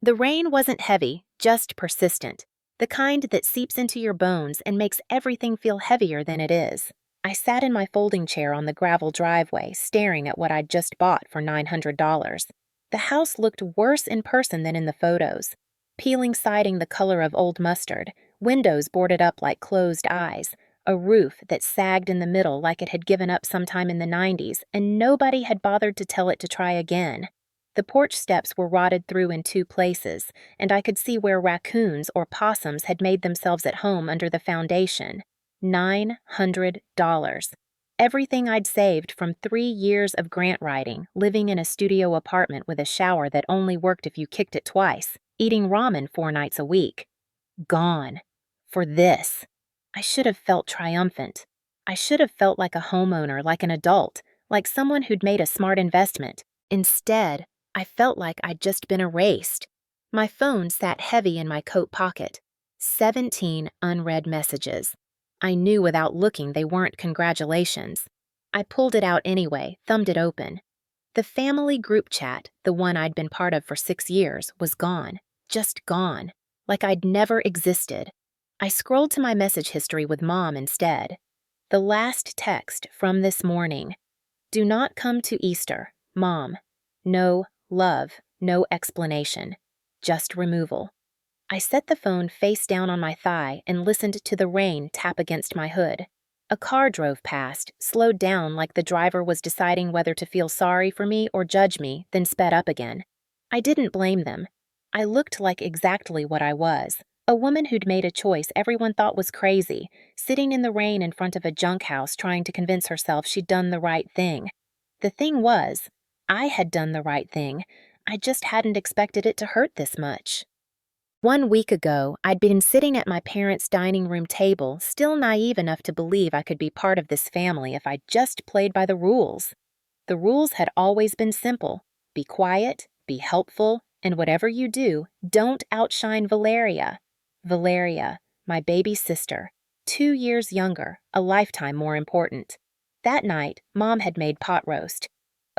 The rain wasn't heavy, just persistent. The kind that seeps into your bones and makes everything feel heavier than it is. I sat in my folding chair on the gravel driveway, staring at what I'd just bought for $900. The house looked worse in person than in the photos. Peeling siding the color of old mustard, windows boarded up like closed eyes, a roof that sagged in the middle like it had given up sometime in the 90s, and nobody had bothered to tell it to try again. The porch steps were rotted through in two places, and I could see where raccoons or possums had made themselves at home under the foundation. $900. Everything I'd saved from 3 years of grant writing, living in a studio apartment with a shower that only worked if you kicked it twice, eating ramen 4 nights a week. Gone. For this. I should have felt triumphant. I should have felt like a homeowner, like an adult, like someone who'd made a smart investment. Instead, I felt like I'd just been erased. My phone sat heavy in my coat pocket. 17 unread messages. I knew without looking they weren't congratulations. I pulled it out anyway, thumbed it open. The family group chat, the one I'd been part of for 6 years, was gone. Just gone. Like I'd never existed. I scrolled to my message history with Mom instead. The last text from this morning. Do not come to Easter, Mom. No love, no explanation. Just removal. I set the phone face down on my thigh and listened to the rain tap against my hood. A car drove past, slowed down like the driver was deciding whether to feel sorry for me or judge me, then sped up again. I didn't blame them. I looked like exactly what I was, a woman who'd made a choice everyone thought was crazy, sitting in the rain in front of a junk house trying to convince herself she'd done the right thing. The thing was, I had done the right thing. I just hadn't expected it to hurt this much. 1 week ago, I'd been sitting at my parents' dining room table, still naive enough to believe I could be part of this family if I just played by the rules. The rules had always been simple. Be quiet, be helpful, and whatever you do, don't outshine Valeria. Valeria, my baby sister, 2 years younger, a lifetime more important. That night, Mom had made pot roast.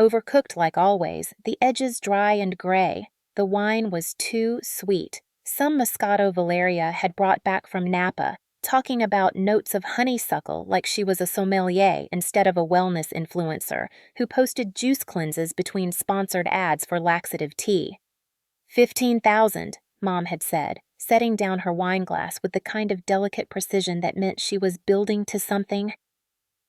Overcooked like always, the edges dry and gray. The wine was too sweet. Some Moscato Valeria had brought back from Napa, talking about notes of honeysuckle like she was a sommelier instead of a wellness influencer who posted juice cleanses between sponsored ads for laxative tea. 15,000, Mom had said, setting down her wine glass with the kind of delicate precision that meant she was building to something.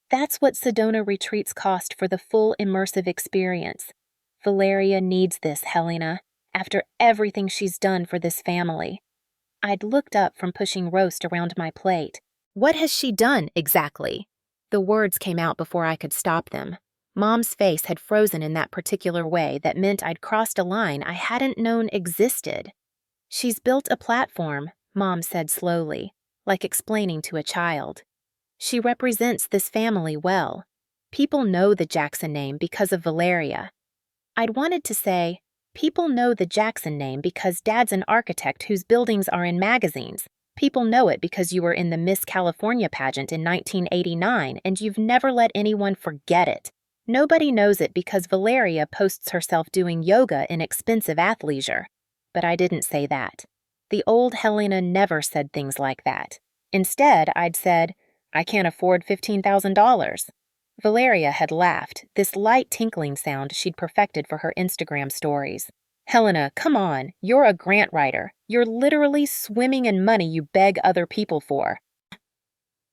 That's what Sedona retreats cost for the full immersive experience. Valeria needs this, Helena, after everything she's done for this family. I'd looked up from pushing roast around my plate. What has she done, exactly? The words came out before I could stop them. Mom's face had frozen in that particular way that meant I'd crossed a line I hadn't known existed. She's built a platform, Mom said slowly, like explaining to a child. She represents this family well. People know the Jackson name because of Valeria. I'd wanted to say, people know the Jackson name because Dad's an architect whose buildings are in magazines. People know it because you were in the Miss California pageant in 1989 and you've never let anyone forget it. Nobody knows it because Valeria posts herself doing yoga in expensive athleisure. But I didn't say that. The old Helena never said things like that. Instead, I'd said, I can't afford $15,000. Valeria had laughed, this light tinkling sound she'd perfected for her Instagram stories. Helena, come on, you're a grant writer. You're literally swimming in money you beg other people for.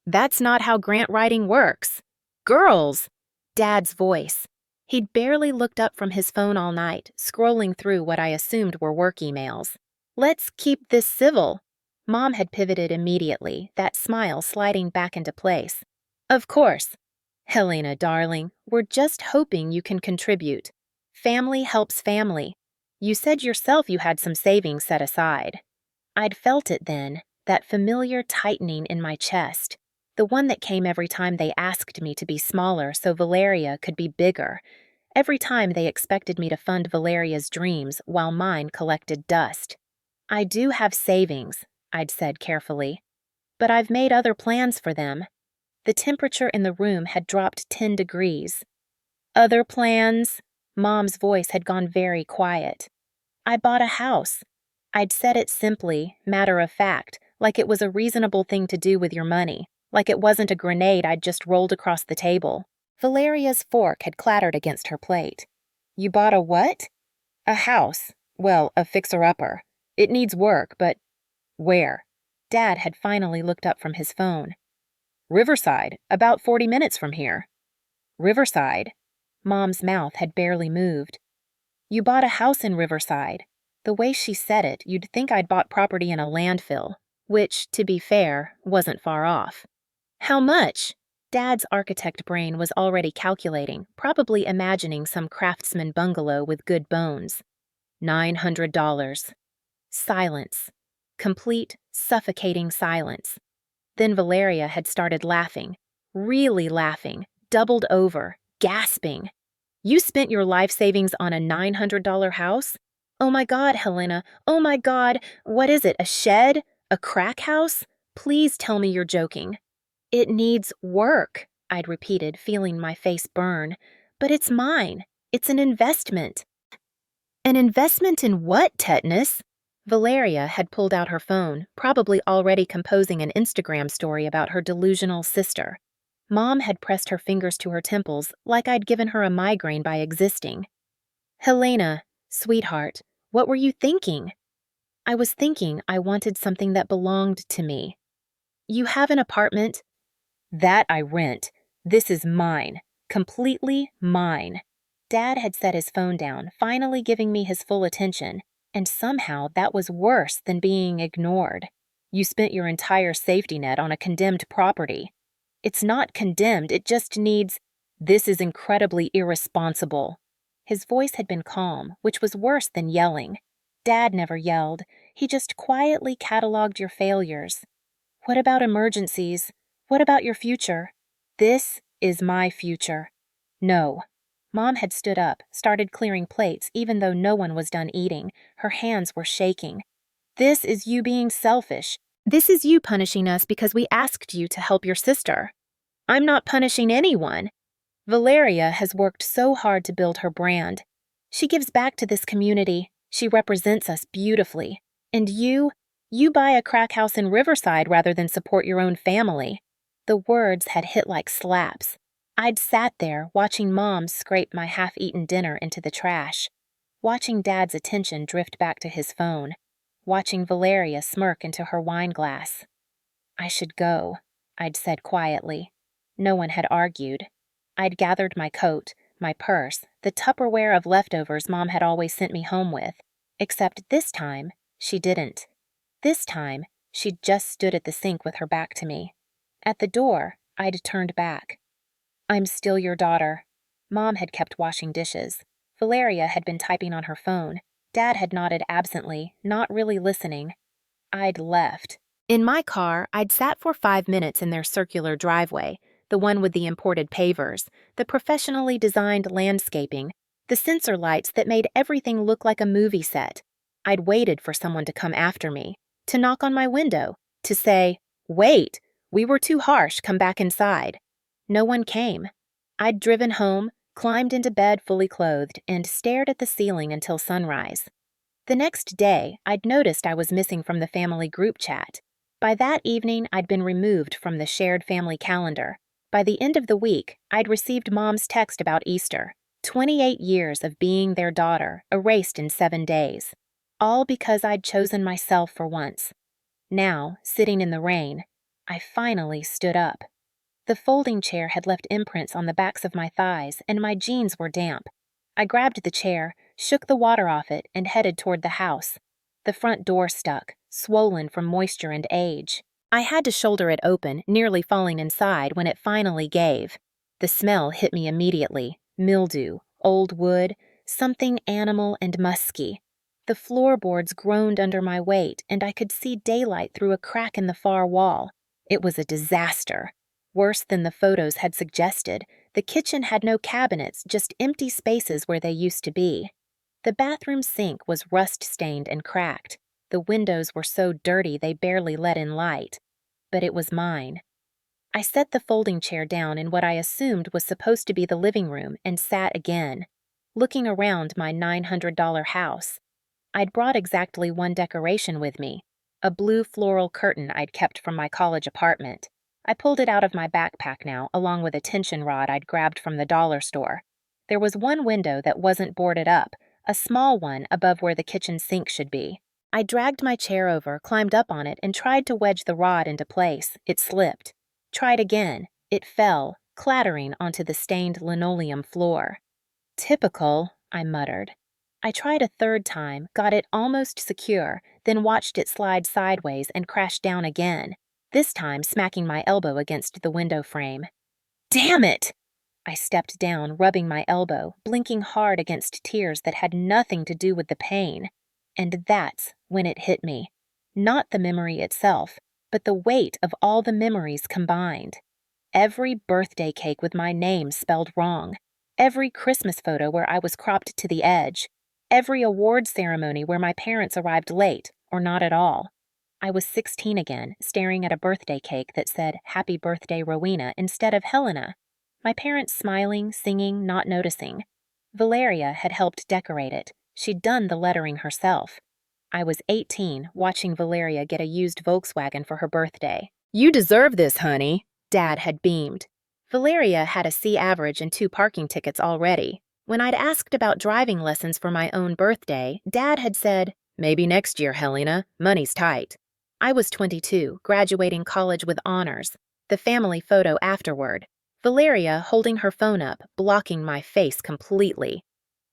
That's not how grant writing works. Girls! Dad's voice. He'd barely looked up from his phone all night, scrolling through what I assumed were work emails. Let's keep this civil. Mom had pivoted immediately, that smile sliding back into place. Of course. Helena, darling, we're just hoping you can contribute. Family helps family. You said yourself you had some savings set aside. I'd felt it then, that familiar tightening in my chest, the one that came every time they asked me to be smaller so Valeria could be bigger, every time they expected me to fund Valeria's dreams while mine collected dust. I do have savings, I'd said carefully, but I've made other plans for them. The temperature in the room had dropped 10 degrees. Other plans? Mom's voice had gone very quiet. I bought a house. I'd said it simply, matter of fact, like it was a reasonable thing to do with your money, like it wasn't a grenade I'd just rolled across the table. Valeria's fork had clattered against her plate. You bought a what? A house. Well, a fixer-upper. It needs work, but where? Dad had finally looked up from his phone. Riverside, about 40 minutes from here. Riverside? Mom's mouth had barely moved. You bought a house in Riverside. The way she said it, you'd think I'd bought property in a landfill, which, to be fair, wasn't far off. How much? Dad's architect brain was already calculating, probably imagining some craftsman bungalow with good bones. $900. Silence. Complete, suffocating silence. Then Valeria had started laughing, really laughing, doubled over, gasping. You spent your life savings on a $900 house? Oh my God, Helena, oh my God, what is it, a shed? A crack house? Please tell me you're joking. It needs work, I'd repeated, feeling my face burn. But it's mine. It's an investment. An investment in what, tetanus? Valeria had pulled out her phone, probably already composing an Instagram story about her delusional sister. Mom had pressed her fingers to her temples like I'd given her a migraine by existing. Helena, sweetheart, what were you thinking? I was thinking I wanted something that belonged to me. You have an apartment? That I rent. This is mine. Completely mine. Dad had set his phone down, finally giving me his full attention, and somehow that was worse than being ignored. You spent your entire safety net on a condemned property. It's not condemned, it just needs… This is incredibly irresponsible. His voice had been calm, which was worse than yelling. Dad never yelled. He just quietly cataloged your failures. What about emergencies? What about your future? This is my future. No. Mom had stood up, started clearing plates even though no one was done eating. Her hands were shaking. This is you being selfish. This is you punishing us because we asked you to help your sister. I'm not punishing anyone. Valeria has worked so hard to build her brand. She gives back to this community. She represents us beautifully. And you buy a crack house in Riverside rather than support your own family. The words had hit like slaps. I'd sat there watching Mom scrape my half-eaten dinner into the trash, watching Dad's attention drift back to his phone, watching Valeria smirk into her wine glass. I should go, I'd said quietly. No one had argued. I'd gathered my coat, my purse, the Tupperware of leftovers Mom had always sent me home with, except this time, she didn't. This time, she'd just stood at the sink with her back to me. At the door, I'd turned back. I'm still your daughter. Mom had kept washing dishes. Valeria had been typing on her phone. Dad had nodded absently, not really listening. I'd left. In my car, I'd sat for 5 minutes in their circular driveway, the one with the imported pavers, the professionally designed landscaping, the sensor lights that made everything look like a movie set. I'd waited for someone to come after me, to knock on my window, to say, "Wait, we were too harsh, come back inside." No one came. I'd driven home, climbed into bed fully clothed, and stared at the ceiling until sunrise. The next day, I'd noticed I was missing from the family group chat. By that evening, I'd been removed from the shared family calendar. By the end of the week, I'd received Mom's text about Easter. 28 years of being their daughter, erased in 7 days. All because I'd chosen myself for once. Now, sitting in the rain, I finally stood up. The folding chair had left imprints on the backs of my thighs, and my jeans were damp. I grabbed the chair, shook the water off it, and headed toward the house. The front door stuck, swollen from moisture and age. I had to shoulder it open, nearly falling inside when it finally gave. The smell hit me immediately. Mildew, old wood, something animal and musky. The floorboards groaned under my weight, and I could see daylight through a crack in the far wall. It was a disaster. Worse than the photos had suggested, the kitchen had no cabinets, just empty spaces where they used to be. The bathroom sink was rust-stained and cracked. The windows were so dirty they barely let in light. But it was mine. I set the folding chair down in what I assumed was supposed to be the living room and sat again, looking around my $900 house. I'd brought exactly one decoration with me, a blue floral curtain I'd kept from my college apartment. I pulled it out of my backpack now, along with a tension rod I'd grabbed from the dollar store. There was one window that wasn't boarded up, a small one above where the kitchen sink should be. I dragged my chair over, climbed up on it, and tried to wedge the rod into place. It slipped. Tried again. It fell, clattering onto the stained linoleum floor. Typical, I muttered. I tried a third time, got it almost secure, then watched it slide sideways and crash down again, this time smacking my elbow against the window frame. Damn it! I stepped down, rubbing my elbow, blinking hard against tears that had nothing to do with the pain. And that's when it hit me. Not the memory itself, but the weight of all the memories combined. Every birthday cake with my name spelled wrong. Every Christmas photo where I was cropped to the edge. Every award ceremony where my parents arrived late, or not at all. I was 16 again, staring at a birthday cake that said, "Happy Birthday, Rowena," instead of Helena. My parents smiling, singing, not noticing. Valeria had helped decorate it. She'd done the lettering herself. I was 18, watching Valeria get a used Volkswagen for her birthday. "You deserve this, honey," Dad had beamed. Valeria had a C average and 2 parking tickets already. When I'd asked about driving lessons for my own birthday, Dad had said, "Maybe next year, Helena. Money's tight." I was 22, graduating college with honors. The family photo afterward. Valeria holding her phone up, blocking my face completely.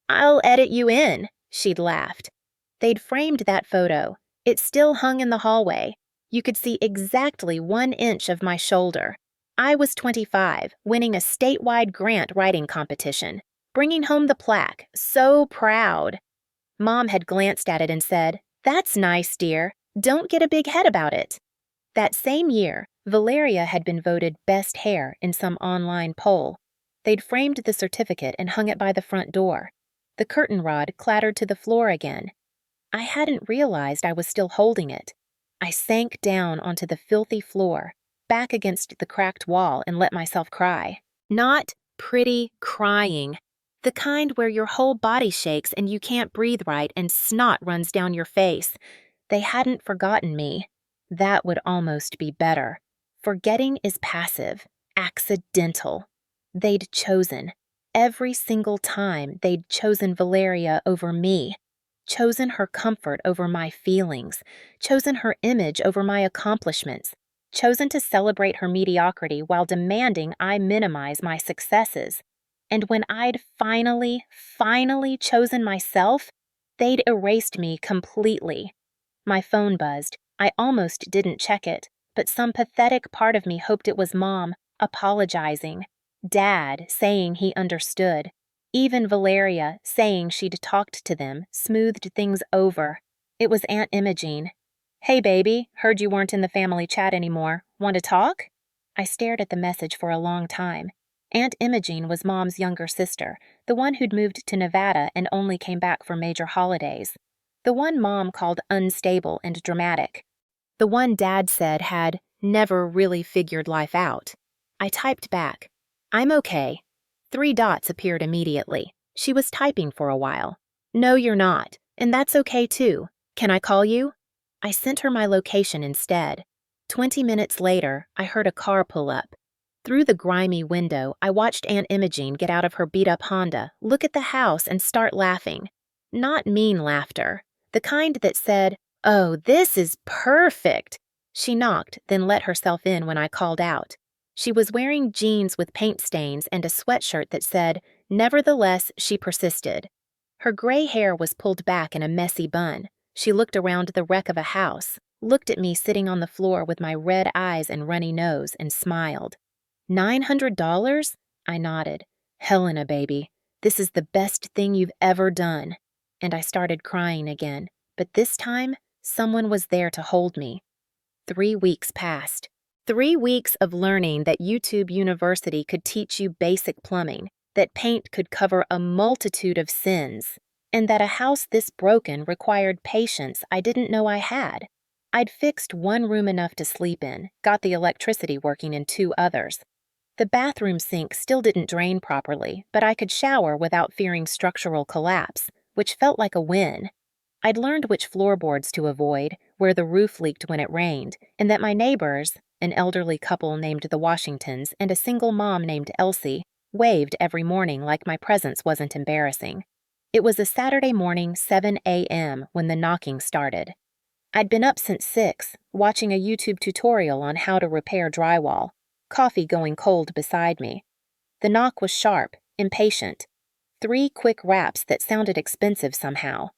"I'll edit you in," she'd laughed. They'd framed that photo. It still hung in the hallway. You could see exactly 1 inch of my shoulder. I was 25, winning a statewide grant writing competition. Bringing home the plaque, so proud. Mom had glanced at it and said, "That's nice, dear. Don't get a big head about it." That same year, Valeria had been voted best hair in some online poll. They'd framed the certificate and hung it by the front door. The curtain rod clattered to the floor again. I hadn't realized I was still holding it. I sank down onto the filthy floor, back against the cracked wall, and let myself cry. Not pretty crying. The kind where your whole body shakes and you can't breathe right and snot runs down your face. They hadn't forgotten me. That would almost be better. Forgetting is passive, accidental. They'd chosen. Every single time they'd chosen Valeria over me. Chosen her comfort over my feelings. Chosen her image over my accomplishments. Chosen to celebrate her mediocrity while demanding I minimize my successes. And when I'd finally chosen myself, they'd erased me completely. My phone buzzed. I almost didn't check it, but some pathetic part of me hoped it was Mom, apologizing. Dad, saying he understood. Even Valeria, saying she'd talked to them, smoothed things over. It was Aunt Imogene. "Hey, baby, heard you weren't in the family chat anymore. Want to talk?" I stared at the message for a long time. Aunt Imogene was Mom's younger sister, the one who'd moved to Nevada and only came back for major holidays. The one Mom called unstable and dramatic. The one Dad said had never really figured life out. I typed back, "I'm okay." 3 dots appeared immediately. She was typing for a while. "No, you're not, and that's okay too. Can I call you?" I sent her my location instead. 20 minutes later, I heard a car pull up. Through the grimy window, I watched Aunt Imogene get out of her beat-up Honda, look at the house, and start laughing. Not mean laughter. The kind that said, "Oh, this is perfect." She knocked, then let herself in when I called out. She was wearing jeans with paint stains and a sweatshirt that said, "Nevertheless, she persisted." Her gray hair was pulled back in a messy bun. She looked around the wreck of a house, looked at me sitting on the floor with my red eyes and runny nose, and smiled. $900? I nodded. "Helena, baby, this is the best thing you've ever done." And I started crying again, but this time, someone was there to hold me. 3 weeks passed. 3 weeks of learning that YouTube University could teach you basic plumbing, that paint could cover a multitude of sins, and that a house this broken required patience I didn't know I had. I'd fixed 1 room enough to sleep in, got the electricity working in 2 others. The bathroom sink still didn't drain properly, but I could shower without fearing structural collapse, which felt like a win. I'd learned which floorboards to avoid, where the roof leaked when it rained, and that my neighbors, an elderly couple named the Washingtons and a single mom named Elsie, waved every morning like my presence wasn't embarrassing. It was a Saturday morning, 7 a.m., when the knocking started. I'd been up since 6, watching a YouTube tutorial on how to repair drywall, coffee going cold beside me. The knock was sharp, impatient. 3 quick raps that sounded expensive somehow.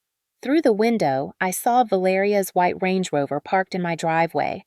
Through the window, I saw Valeria's white Range Rover parked in my driveway.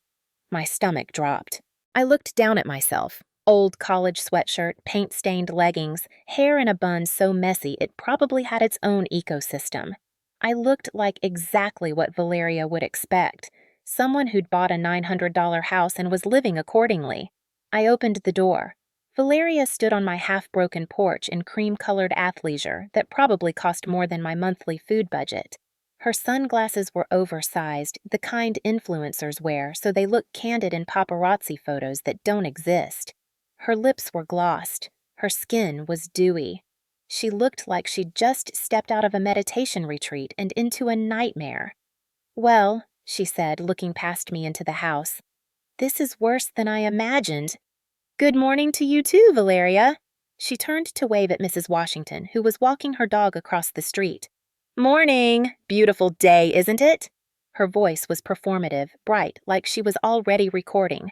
My stomach dropped. I looked down at myself. Old college sweatshirt, paint-stained leggings, hair in a bun so messy it probably had its own ecosystem. I looked like exactly what Valeria would expect, someone who'd bought a $900 house and was living accordingly. I opened the door. Valeria stood on my half-broken porch in cream-colored athleisure that probably cost more than my monthly food budget. Her sunglasses were oversized, the kind influencers wear so they look candid in paparazzi photos that don't exist. Her lips were glossed. Her skin was dewy. She looked like she'd just stepped out of a meditation retreat and into a nightmare. "Well," she said, looking past me into the house, "this is worse than I imagined." "Good morning to you too, Valeria." She turned to wave at Mrs. Washington, who was walking her dog across the street. "Morning! Beautiful day, isn't it?" Her voice was performative, bright, like she was already recording.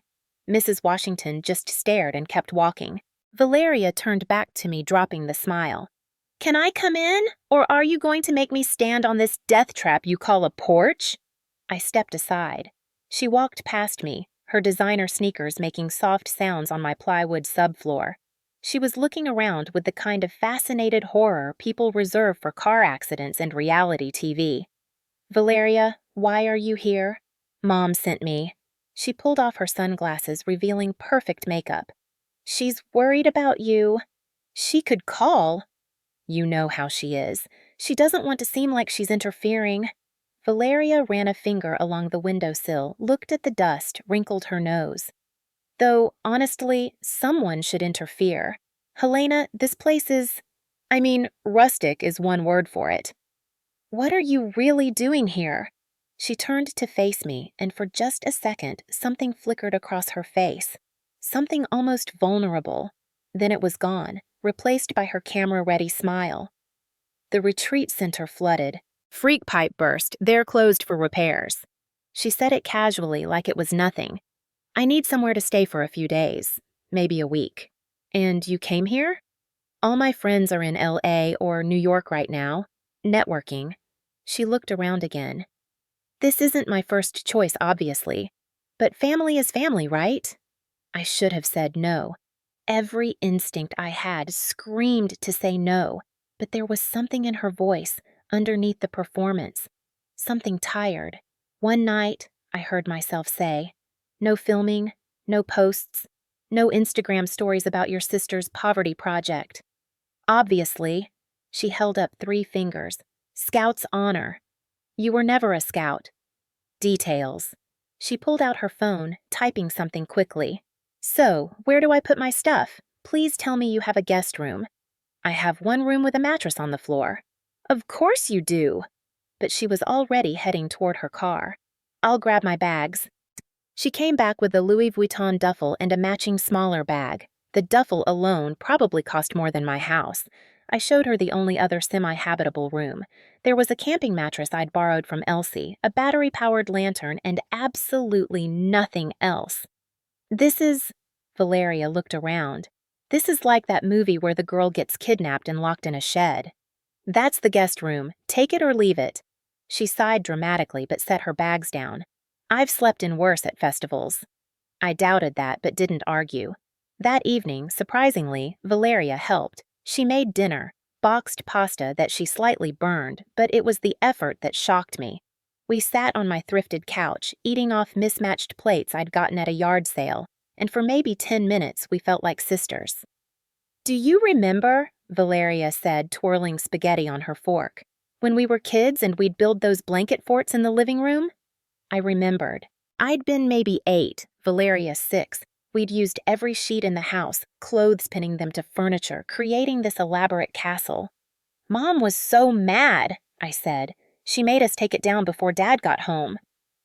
Mrs. Washington just stared and kept walking. Valeria turned back to me, dropping the smile. "Can I come in? Or are you going to make me stand on this death trap you call a porch?" I stepped aside. She walked past me, her designer sneakers making soft sounds on my plywood subfloor. She was looking around with the kind of fascinated horror people reserve for car accidents and reality TV. "Valeria, why are you here?" "Mom sent me." She pulled off her sunglasses, revealing perfect makeup. "She's worried about you." "She could call." "You know how she is. She doesn't want to seem like she's interfering." Valeria ran a finger along the windowsill, looked at the dust, wrinkled her nose. "Though, honestly, someone should interfere. Helena, this place is... rustic is one word for it." "What are you really doing here?" She turned to face me, and for just a second, something flickered across her face. Something almost vulnerable. Then it was gone, replaced by her camera-ready smile. "The retreat center flooded. Freak pipe burst. They're closed for repairs." She said it casually, like it was nothing. "I need somewhere to stay for a few days. Maybe a week." "And you came here?" "All my friends are in LA or New York right now. Networking." She looked around again. "This isn't my first choice, obviously. But family is family, right?" I should have said no. Every instinct I had screamed to say no, but there was something in her voice, underneath the performance. Something tired. "One night," I heard myself say. "No filming, no posts, no Instagram stories about your sister's poverty project." "Obviously." She held up 3 fingers. "Scout's honor." "You were never a scout." "Details." She pulled out her phone, typing something quickly. "So, where do I put my stuff? Please tell me you have a guest room." "I have one room with a mattress on the floor." "Of course you do." But she was already heading toward her car. "I'll grab my bags." She came back with a Louis Vuitton duffel and a matching smaller bag. The duffel alone probably cost more than my house. I showed her the only other semi-habitable room. There was a camping mattress I'd borrowed from Elsie, a battery-powered lantern, and absolutely nothing else. "This is..." Valeria looked around. "This is like that movie where the girl gets kidnapped and locked in a shed." "That's the guest room. Take it or leave it." She sighed dramatically but set her bags down. "I've slept in worse at festivals." I doubted that but didn't argue. That evening, surprisingly, Valeria helped. She made dinner, boxed pasta that she slightly burned, but it was the effort that shocked me. We sat on my thrifted couch, eating off mismatched plates I'd gotten at a yard sale, and for maybe 10 minutes we felt like sisters. "Do you remember," Valeria said, twirling spaghetti on her fork, "when we were kids and we'd build those blanket forts in the living room?" I remembered. I'd been maybe 8, Valeria 6. We'd used every sheet in the house, clothes pinning them to furniture, creating this elaborate castle. "Mom was so mad," I said. She made us take it down before Dad got home.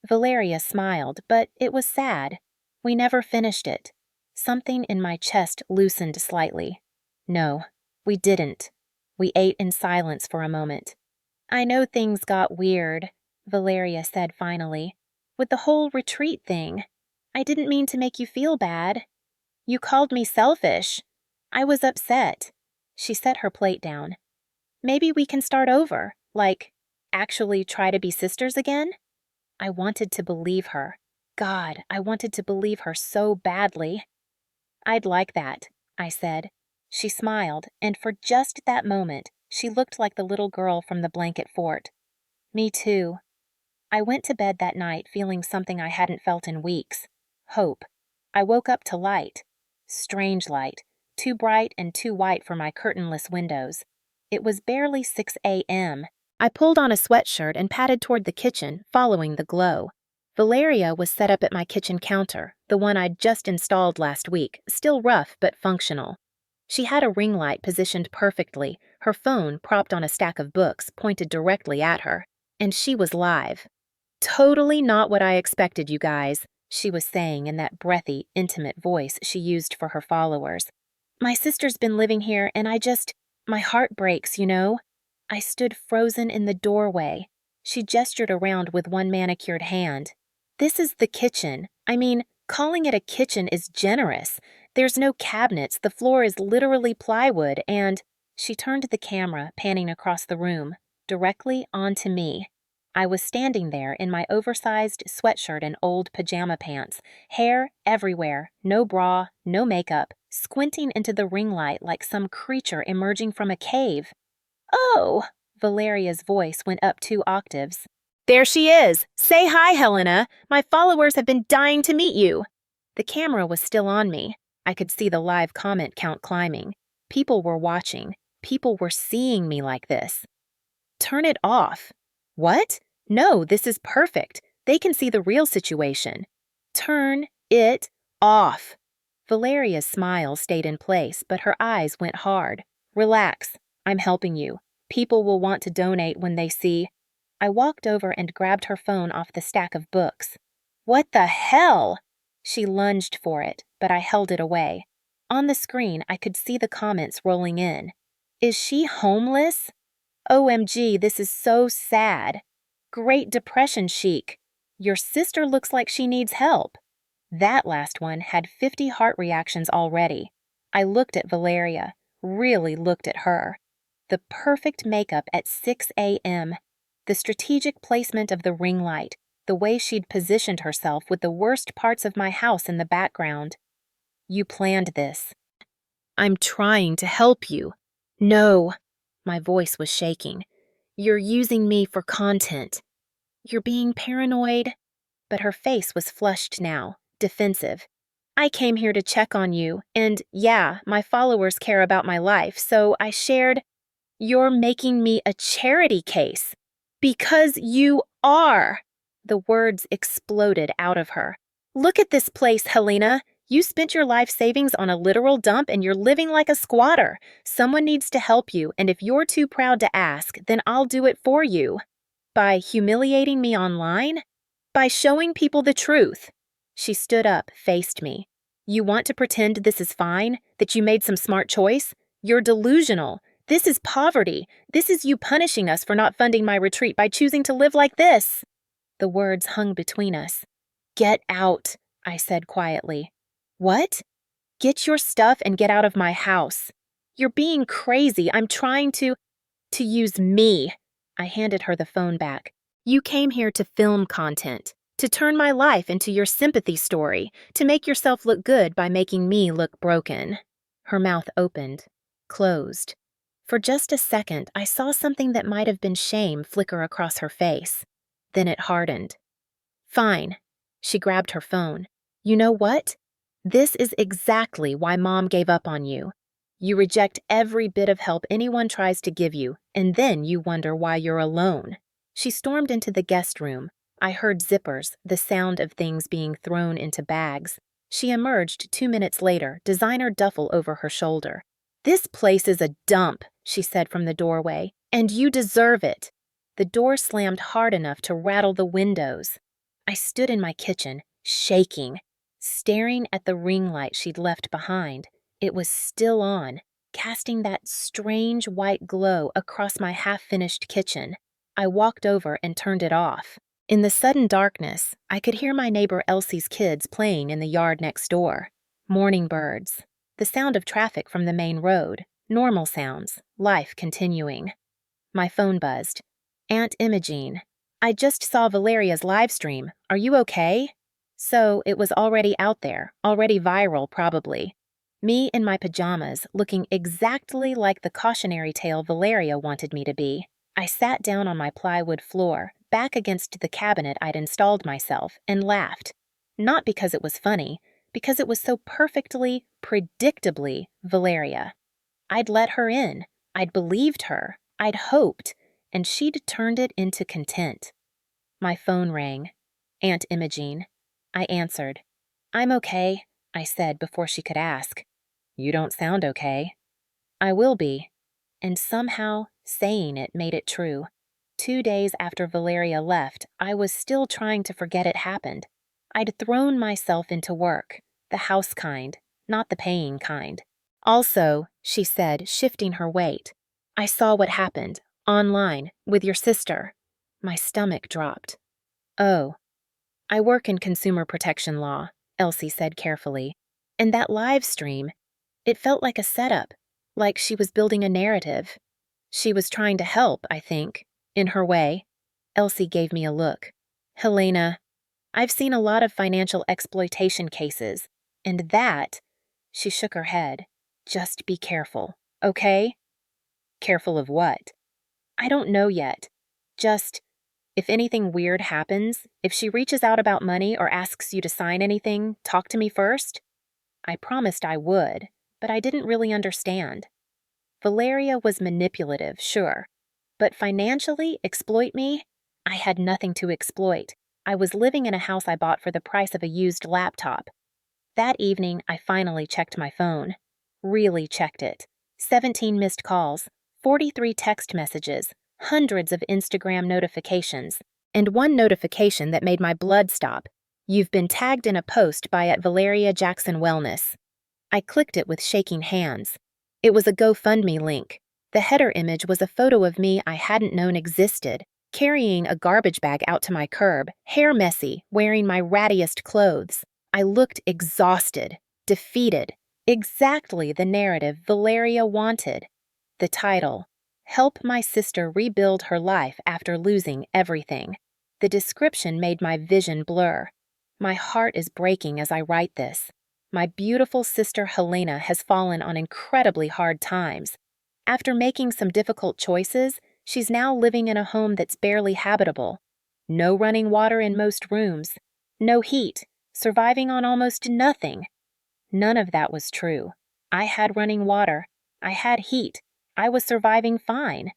Valeria smiled, but it was sad. We never finished it. Something in my chest loosened slightly. No, we didn't. We ate in silence for a moment. I know things got weird, Valeria said finally, with the whole retreat thing. I didn't mean to make you feel bad. You called me selfish. I was upset. She set her plate down. Maybe we can start over, like, actually try to be sisters again? I wanted to believe her. God, I wanted to believe her so badly. I'd like that, I said. She smiled, and for just that moment, she looked like the little girl from the blanket fort. Me too. I went to bed that night feeling something I hadn't felt in weeks. Hope. I woke up to light. Strange light. Too bright and too white for my curtainless windows. It was barely 6 a.m. I pulled on a sweatshirt and padded toward the kitchen, following the glow. Valeria was set up at my kitchen counter, the one I'd just installed last week, still rough but functional. She had a ring light positioned perfectly, her phone propped on a stack of books pointed directly at her, and she was live. Totally not what I expected, you guys, she was saying in that breathy, intimate voice she used for her followers. My sister's been living here and my heart breaks, you know? I stood frozen in the doorway. She gestured around with one manicured hand. This is the kitchen. I mean, calling it a kitchen is generous. There's no cabinets, the floor is literally plywood, and she turned the camera, panning across the room, directly onto me. I was standing there in my oversized sweatshirt and old pajama pants, hair everywhere, no bra, no makeup, squinting into the ring light like some creature emerging from a cave. Oh, Valeria's voice went up 2 octaves. There she is! Say hi, Helena! My followers have been dying to meet you! The camera was still on me. I could see the live comment count climbing. People were watching. People were seeing me like this. Turn it off. What? No, this is perfect. They can see the real situation. Turn it off. Valeria's smile stayed in place, but her eyes went hard. Relax. I'm helping you. People will want to donate when they see. I walked over and grabbed her phone off the stack of books. What the hell? She lunged for it, but I held it away. On the screen, I could see the comments rolling in. Is she homeless? OMG, this is so sad. Great Depression chic. Your sister looks like she needs help. That last one had 50 heart reactions already. I looked at Valeria, really looked at her. The perfect makeup at 6 a.m., the strategic placement of the ring light, the way she'd positioned herself with the worst parts of my house in the background. You planned this. I'm trying to help you. No. My voice was shaking. You're using me for content. You're being paranoid? But her face was flushed now, defensive. I came here to check on you, and yeah, my followers care about my life, so I shared. You're making me a charity case. Because you are. The words exploded out of her. Look at this place, Helena. You spent your life savings on a literal dump and you're living like a squatter. Someone needs to help you, and if you're too proud to ask, then I'll do it for you. By humiliating me online? By showing people the truth. She stood up, faced me. You want to pretend this is fine? That you made some smart choice? You're delusional. This is poverty. This is you punishing us for not funding my retreat by choosing to live like this. The words hung between us. Get out, I said quietly. What? Get your stuff and get out of my house. You're being crazy. I'm trying to use me. I handed her the phone back. You came here to film content, to turn my life into your sympathy story, to make yourself look good by making me look broken. Her mouth opened, closed. For just a second, I saw something that might have been shame flicker across her face. Then it hardened. Fine. She grabbed her phone. You know what? This is exactly why Mom gave up on you. You reject every bit of help anyone tries to give you, and then you wonder why you're alone. She stormed into the guest room. I heard zippers, the sound of things being thrown into bags. She emerged 2 minutes later, designer duffel over her shoulder. This place is a dump, she said from the doorway, and you deserve it. The door slammed hard enough to rattle the windows. I stood in my kitchen, shaking, staring at the ring light she'd left behind. It was still on, casting that strange white glow across my half-finished kitchen. I walked over and turned it off. In the sudden darkness, I could hear my neighbor Elsie's kids playing in the yard next door. Morning birds, the sound of traffic from the main road, normal sounds, life continuing. My phone buzzed. Aunt Imogene, I just saw Valeria's live stream. Are you okay? So it was already out there, already viral probably. Me in my pajamas, looking exactly like the cautionary tale Valeria wanted me to be. I sat down on my plywood floor, back against the cabinet I'd installed myself, and laughed. Not because it was funny, because it was so perfectly, predictably Valeria. I'd let her in. I'd believed her. I'd hoped. And she'd turned it into content. My phone rang. Aunt Imogene. I answered. I'm okay, I said before she could ask. You don't sound okay. I will be. And somehow, saying it made it true. 2 days after Valeria left, I was still trying to forget it happened. I'd thrown myself into work, the house kind, not the paying kind. Also, she said, shifting her weight, I saw what happened, online, with your sister. My stomach dropped. Oh. I work in consumer protection law, Elsie said carefully. And that live stream, it felt like a setup, like she was building a narrative. She was trying to help, I think, in her way. Elsie gave me a look. Helena, I've seen a lot of financial exploitation cases, and that, she shook her head. Just be careful, okay? Careful of what? I don't know yet. Just, if anything weird happens, if she reaches out about money or asks you to sign anything, talk to me first. I promised I would, but I didn't really understand. Valeria was manipulative, sure, but financially exploit me? I had nothing to exploit. I was living in a house I bought for the price of a used laptop. That evening, I finally checked my phone. Really checked it. 17 missed calls, 43 text messages, hundreds of Instagram notifications, and one notification that made my blood stop. You've been tagged in a post by @Valeria Jackson Wellness. I clicked it with shaking hands. It was a GoFundMe link. The header image was a photo of me I hadn't known existed, carrying a garbage bag out to my curb, hair messy, wearing my rattiest clothes. I looked exhausted, defeated, exactly the narrative Valeria wanted. The title, Help My Sister Rebuild Her Life After Losing Everything. The description made my vision blur. My heart is breaking as I write this. My beautiful sister Helena has fallen on incredibly hard times. After making some difficult choices, she's now living in a home that's barely habitable. No running water in most rooms. No heat. Surviving on almost nothing. None of that was true. I had running water. I had heat. I was surviving fine.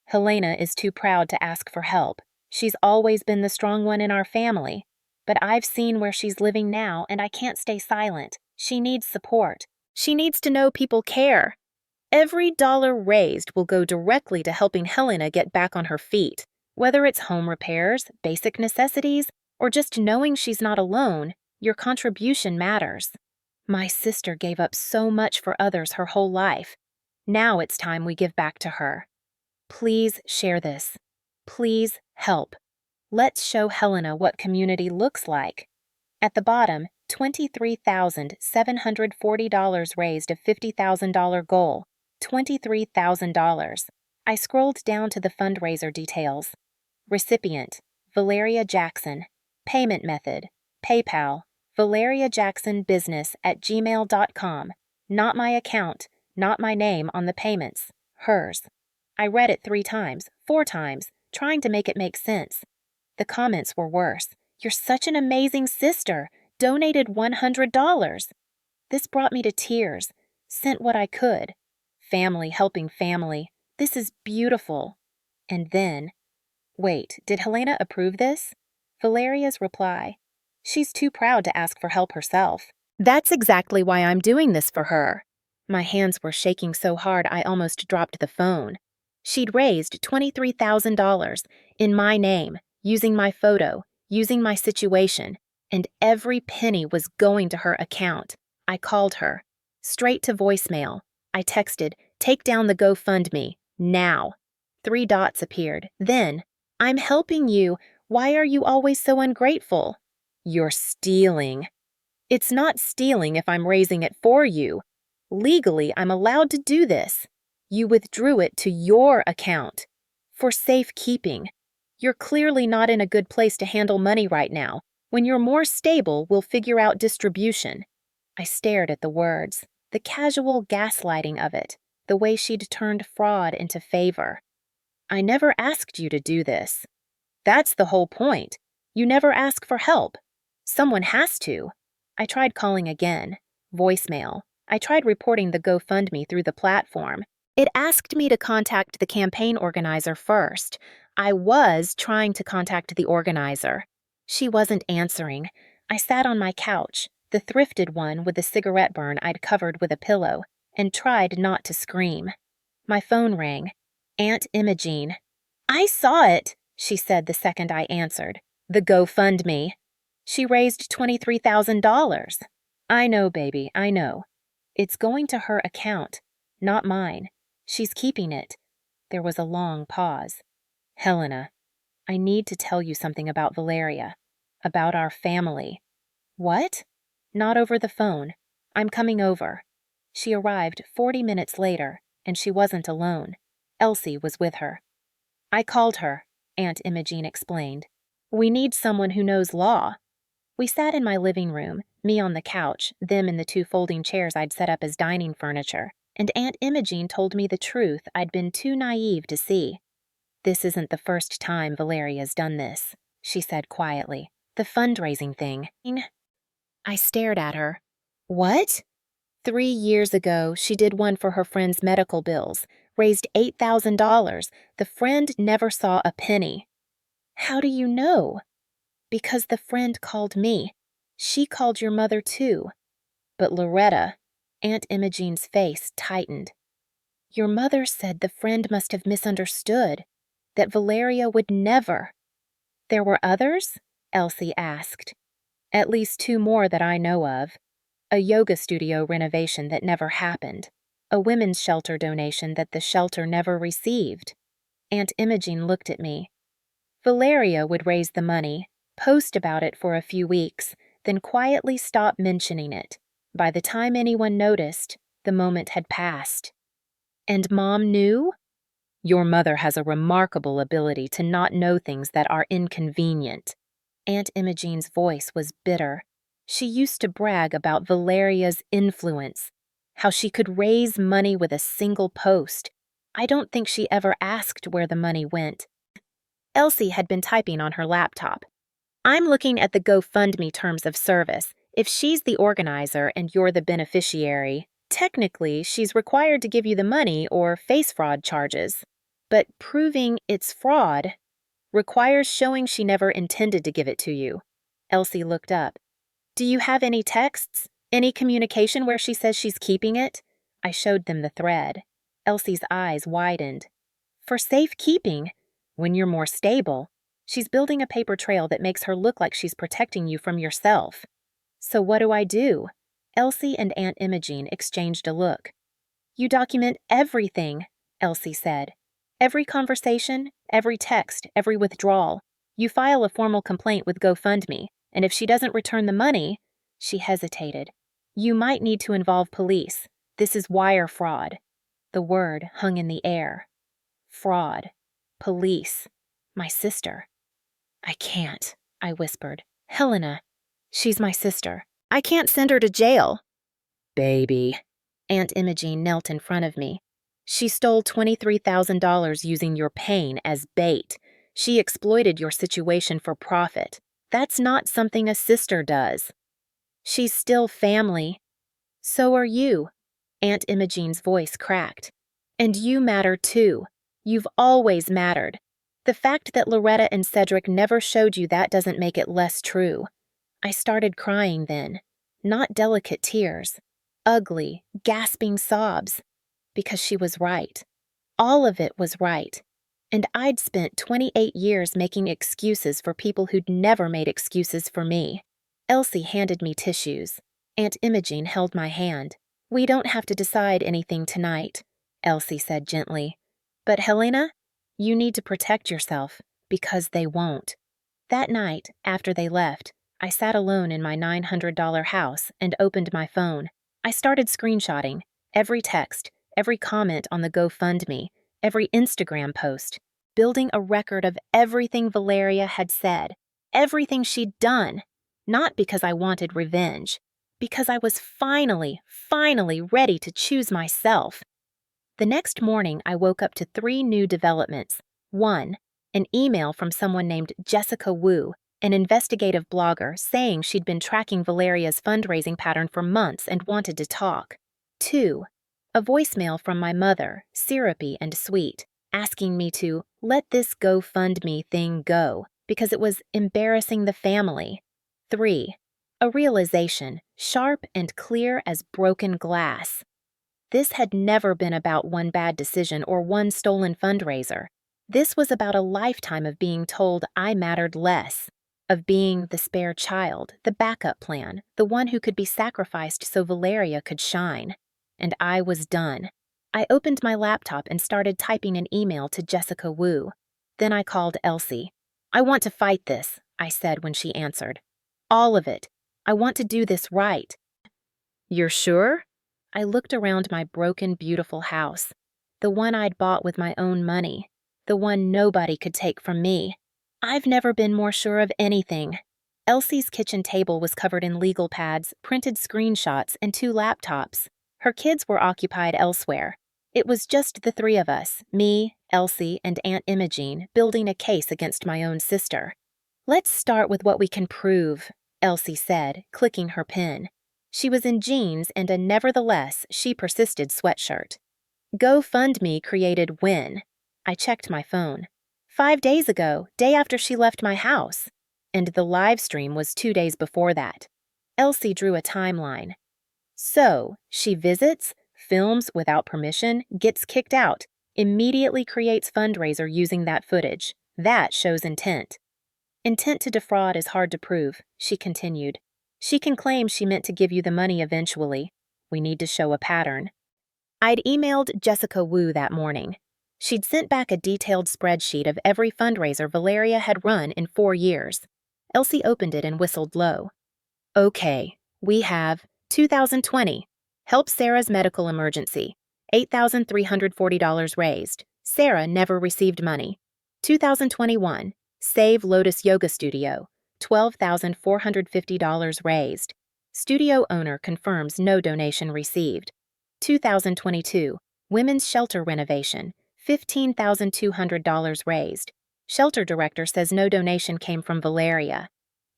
Helena is too proud to ask for help. She's always been the strong one in our family. But I've seen where she's living now, and I can't stay silent. She needs support. She needs to know people care. Every dollar raised will go directly to helping Helena get back on her feet. Whether it's home repairs, basic necessities, or just knowing she's not alone, your contribution matters. My sister gave up so much for others her whole life. Now it's time we give back to her. Please share this. Please help. Let's show Helena what community looks like. At the bottom, $23,740 raised a $50,000 goal. $23,000. I scrolled down to the fundraiser details. Recipient, Valeria Jackson. Payment method, PayPal, valeriajacksonbusiness@gmail.com. Not my account, not my name on the payments, hers. I read it 3 times, 4 times, trying to make it make sense. The comments were worse. You're such an amazing sister. Donated $100. This brought me to tears. Sent what I could. Family helping family. This is beautiful. And then, wait, did Helena approve this? Valeria's reply. She's too proud to ask for help herself. That's exactly why I'm doing this for her. My hands were shaking so hard I almost dropped the phone. She'd raised $23,000 in my name, using my photo, using my situation, and every penny was going to her account. I called her. Straight to voicemail. I texted, "Take down the GoFundMe, now." 3 dots appeared. Then, "I'm helping you. Why are you always so ungrateful?" "You're stealing." "It's not stealing if I'm raising it for you. Legally, I'm allowed to do this. You withdrew it to your account. For safekeeping. You're clearly not in a good place to handle money right now. When you're more stable, we'll figure out distribution." I stared at the words, the casual gaslighting of it, the way she'd turned fraud into favor. "I never asked you to do this. That's the whole point. You never ask for help. Someone has to." I tried calling again. Voicemail. I tried reporting the GoFundMe through the platform. It asked me to contact the campaign organizer first. I was trying to contact the organizer. She wasn't answering. I sat on my couch, the thrifted one with the cigarette burn I'd covered with a pillow, and tried not to scream. My phone rang. Aunt Imogene. "I saw it," she said the second I answered. "The GoFundMe. She raised $23,000. "I know, baby, I know. It's going to her account, not mine. She's keeping it." There was a long pause. "Helena, I need to tell you something about Valeria, about our family." "What?" "Not over the phone. I'm coming over." She arrived 40 minutes later, and she wasn't alone. Elsie was with her. "I called her," Aunt Imogene explained. "We need someone who knows law." We sat in my living room, me on the couch, them in the 2 folding chairs I'd set up as dining furniture, and Aunt Imogene told me the truth I'd been too naive to see. "This isn't the first time Valeria's done this," she said quietly. "The fundraising thing." I stared at her. "What?" 3 years ago, she did one for her friend's medical bills, raised $8,000. The friend never saw a penny. "How do you know?" "Because the friend called me. She called your mother too." "But Loretta," Aunt Imogene's face tightened. "Your mother said the friend must have misunderstood, that Valeria would never." "There were others?" Elsie asked. "At least 2 more that I know of. A yoga studio renovation that never happened. A women's shelter donation that the shelter never received." Aunt Imogene looked at me. "Valeria would raise the money, post about it for a few weeks, then quietly stop mentioning it. By the time anyone noticed, the moment had passed." "And Mom knew?" "Your mother has a remarkable ability to not know things that are inconvenient." Aunt Imogene's voice was bitter. She used to brag about Valeria's influence, how she could raise money with a single post. I don't think she ever asked where the money went. Elsie had been typing on her laptop. "I'm looking at the GoFundMe terms of service. If she's the organizer and you're the beneficiary, technically she's required to give you the money or face fraud charges. But proving it's fraud requires showing she never intended to give it to you." Elsie looked up. "Do you have any texts? Any communication where she says she's keeping it?" I showed them the thread. Elsie's eyes widened. "For safekeeping? When you're more stable. She's building a paper trail that makes her look like she's protecting you from yourself." "So what do I do?" Elsie and Aunt Imogene exchanged a look. "You document everything," Elsie said. "Every conversation, every text, every withdrawal. You file a formal complaint with GoFundMe, and if she doesn't return the money," she hesitated, "you might need to involve police. This is wire fraud." The word hung in the air. Fraud. Police. My sister. "I can't," I whispered. "Helena. She's my sister. I can't send her to jail." "Baby." Aunt Imogene knelt in front of me. "She stole $23,000 using your pain as bait. She exploited your situation for profit. That's not something a sister does." "She's still family." "So are you." Aunt Imogene's voice cracked. "And you matter too. You've always mattered. The fact that Loretta and Cedric never showed you that doesn't make it less true." I started crying then. Not delicate tears. Ugly, gasping sobs. Because she was right. All of it was right. And I'd spent 28 years making excuses for people who'd never made excuses for me. Elsie handed me tissues. Aunt Imogene held my hand. "We don't have to decide anything tonight," Elsie said gently. "But Helena, you need to protect yourself, because they won't." That night, after they left, I sat alone in my $900 house and opened my phone. I started screenshotting every text, every comment on the GoFundMe, every Instagram post, building a record of everything Valeria had said, everything she'd done. Not because I wanted revenge, because I was finally ready to choose myself. The next morning, I woke up to 3 new developments. 1, an email from someone named Jessica Wu, an investigative blogger, saying she'd been tracking Valeria's fundraising pattern for months and wanted to talk. 2, a voicemail from my mother, syrupy and sweet, asking me to let this GoFundMe thing go because it was embarrassing the family. 3, a realization, sharp and clear as broken glass. This had never been about one bad decision or one stolen fundraiser. This was about a lifetime of being told I mattered less, of being the spare child, the backup plan, the one who could be sacrificed so Valeria could shine. And I was done. I opened my laptop and started typing an email to Jessica Wu. Then I called Elsie. "I want to fight this," I said when she answered. "All of it. I want to do this right." "You're sure?" I looked around my broken, beautiful house, the one I'd bought with my own money, the one nobody could take from me. I've never been more sure of anything. Elsie's kitchen table was covered in legal pads, printed screenshots, and 2 laptops. Her kids were occupied elsewhere. It was just the 3 of us, me, Elsie, and Aunt Imogene, building a case against my own sister. "Let's start with what we can prove," Elsie said, clicking her pen. She was in jeans and a nevertheless she persisted sweatshirt. GoFundMe created when? I checked my phone. 5 days ago, day after she left my house. And the live stream was 2 days before that. Elsie drew a timeline. So, she visits, films without permission, gets kicked out, immediately creates fundraiser using that footage. That shows intent. "Intent to defraud is hard to prove," she continued. "She can claim she meant to give you the money eventually. We need to show a pattern." I'd emailed Jessica Wu that morning. She'd sent back a detailed spreadsheet of every fundraiser Valeria had run in 4 years. Elsie opened it and whistled low. "Okay, we have 2020. Help Sarah's medical emergency. $8,340 raised. Sarah never received money. 2021. Save Lotus Yoga Studio. $12,450 raised. Studio owner confirms no donation received. 2022. Women's shelter renovation. $15,200 raised. Shelter director says no donation came from Valeria.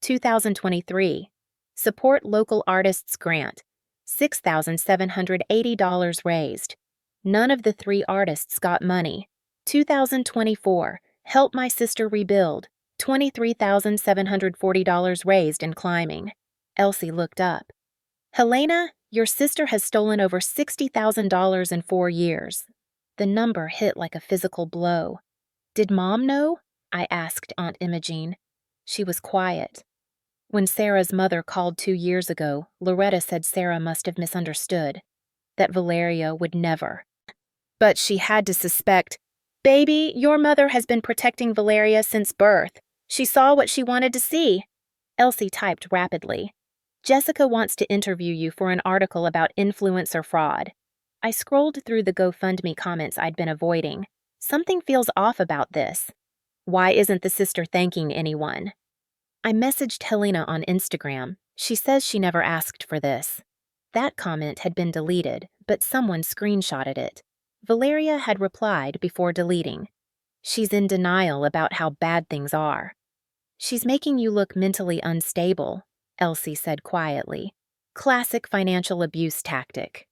2023. Support local artists grant. $6,780 raised. None of the 3 artists got money. 2024. Help my sister rebuild. $23,740 raised and climbing. Elsie looked up. "Helena, your sister has stolen over $60,000 in 4 years. The number hit like a physical blow. "Did Mom know?" I asked Aunt Imogene. She was quiet. "When Sarah's mother called 2 years ago, Loretta said Sarah must have misunderstood, that Valeria would never. But she had to suspect, 'Baby, your mother has been protecting Valeria since birth. She saw what she wanted to see.'" Elsie typed rapidly. "Jessica wants to interview you for an article about influencer fraud." I scrolled through the GoFundMe comments I'd been avoiding. Something feels off about this. Why isn't the sister thanking anyone? I messaged Helena on Instagram. She says she never asked for this. That comment had been deleted, but someone screenshotted it. Valeria had replied before deleting. "She's in denial about how bad things are." "She's making you look mentally unstable," Elsie said quietly. "Classic financial abuse tactic."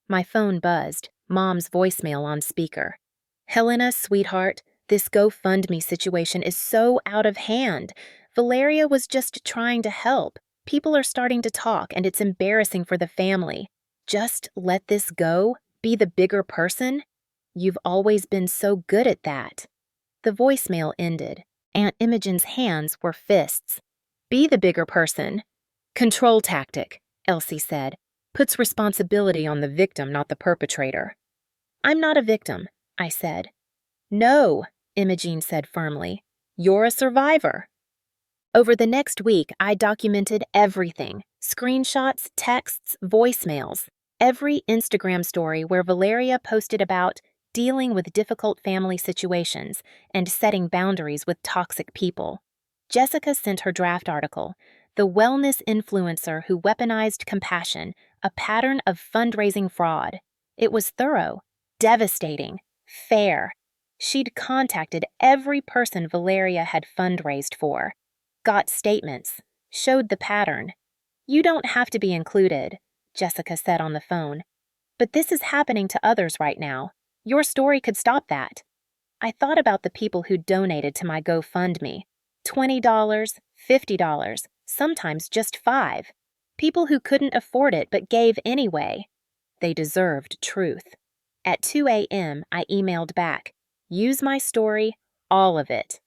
My phone buzzed, Mom's voicemail on speaker. "Helena, sweetheart, this GoFundMe situation is so out of hand. Valeria was just trying to help. People are starting to talk, and it's embarrassing for the family. Just let this go? Be the bigger person?" You've always been so good at that. The voicemail ended. Aunt Imogen's hands were fists. Be the bigger person. Control tactic, Elsie said. Puts responsibility on the victim, not the perpetrator. I'm not a victim, I said. No, Imogen said firmly. You're a survivor. Over the next week, I documented everything. Screenshots, texts, voicemails. Every Instagram story where Valeria posted about dealing with difficult family situations and setting boundaries with toxic people. Jessica sent her draft article, The Wellness Influencer Who Weaponized Compassion, a Pattern of Fundraising Fraud. It was thorough, devastating, fair. She'd contacted every person Valeria had fundraised for, got statements, showed the pattern. You don't have to be included, Jessica said on the phone. But this is happening to others right now. Your story could stop that. I thought about the people who donated to my GoFundMe. $20, $50, sometimes just $5. People who couldn't afford it but gave anyway. They deserved truth. At 2 a.m., I emailed back, use my story, all of it.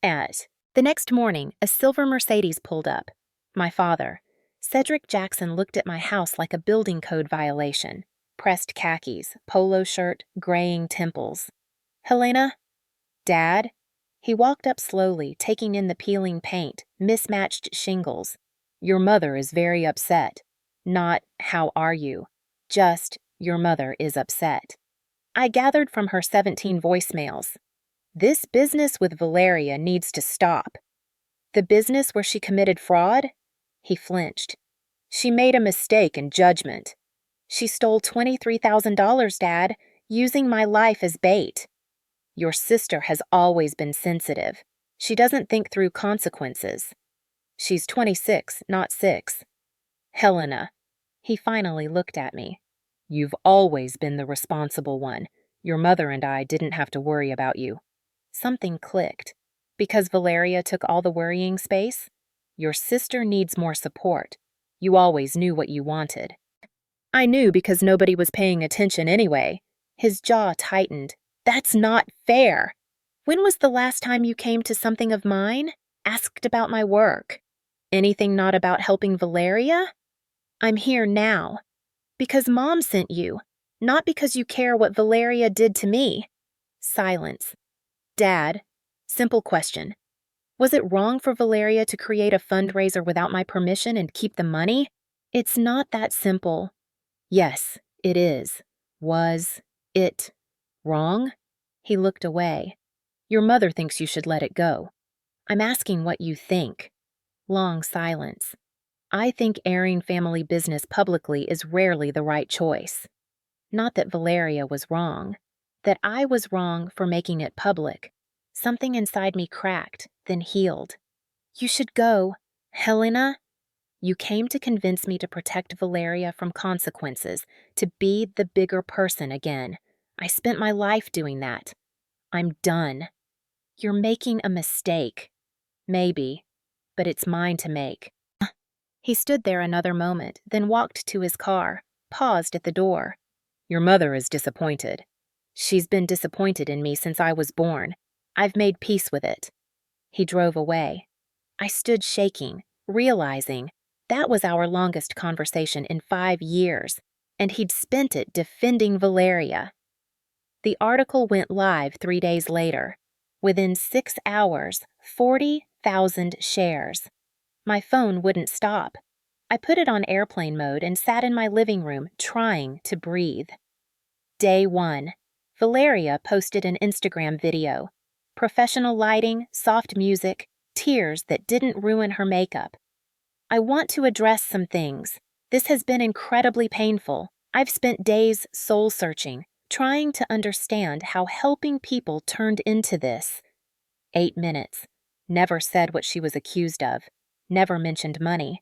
The next morning, a silver Mercedes pulled up. My father. Cedric Jackson looked at my house like a building code violation. Pressed khakis, polo shirt, graying temples. Helena? Dad? He walked up slowly, taking in the peeling paint, mismatched shingles. Your mother is very upset. Not, how are you? Just, your mother is upset. I gathered from her 17 voicemails. This business with Valeria needs to stop. The business where she committed fraud? He flinched. She made a mistake in judgment. She stole $23,000, Dad, using my life as bait. Your sister has always been sensitive. She doesn't think through consequences. She's 26, not 6. Helena. He finally looked at me. You've always been the responsible one. Your mother and I didn't have to worry about you. Something clicked. Because Valeria took all the worrying space? Your sister needs more support. You always knew what you wanted. I knew because nobody was paying attention anyway. His jaw tightened. That's not fair. When was the last time you came to something of mine? Asked about my work? Anything not about helping Valeria? I'm here now. Because Mom sent you. Not because you care what Valeria did to me. Silence. Dad, simple question. Was it wrong for Valeria to create a fundraiser without my permission and keep the money? It's not that simple. Yes, it is. Was it wrong? He looked away. Your mother thinks you should let it go. I'm asking what you think. Long silence. I think airing family business publicly is rarely the right choice. Not that Valeria was wrong. That I was wrong for making it public. Something inside me cracked, then healed. You should go. Helena? You came to convince me to protect Valeria from consequences, to be the bigger person again. I spent my life doing that. I'm done. You're making a mistake. Maybe, but it's mine to make. He stood there another moment, then walked to his car, paused at the door. Your mother is disappointed. She's been disappointed in me since I was born. I've made peace with it. He drove away. I stood shaking, realizing that was our longest conversation in 5 years, and he'd spent it defending Valeria. The article went live 3 days later. Within 6 hours, 40,000 shares. My phone wouldn't stop. I put it on airplane mode and sat in my living room trying to breathe. Day 1. Valeria posted an Instagram video. Professional lighting, soft music, tears that didn't ruin her makeup. I want to address some things. This has been incredibly painful. I've spent days soul-searching, trying to understand how helping people turned into this. 8 minutes. Never said what she was accused of. Never mentioned money.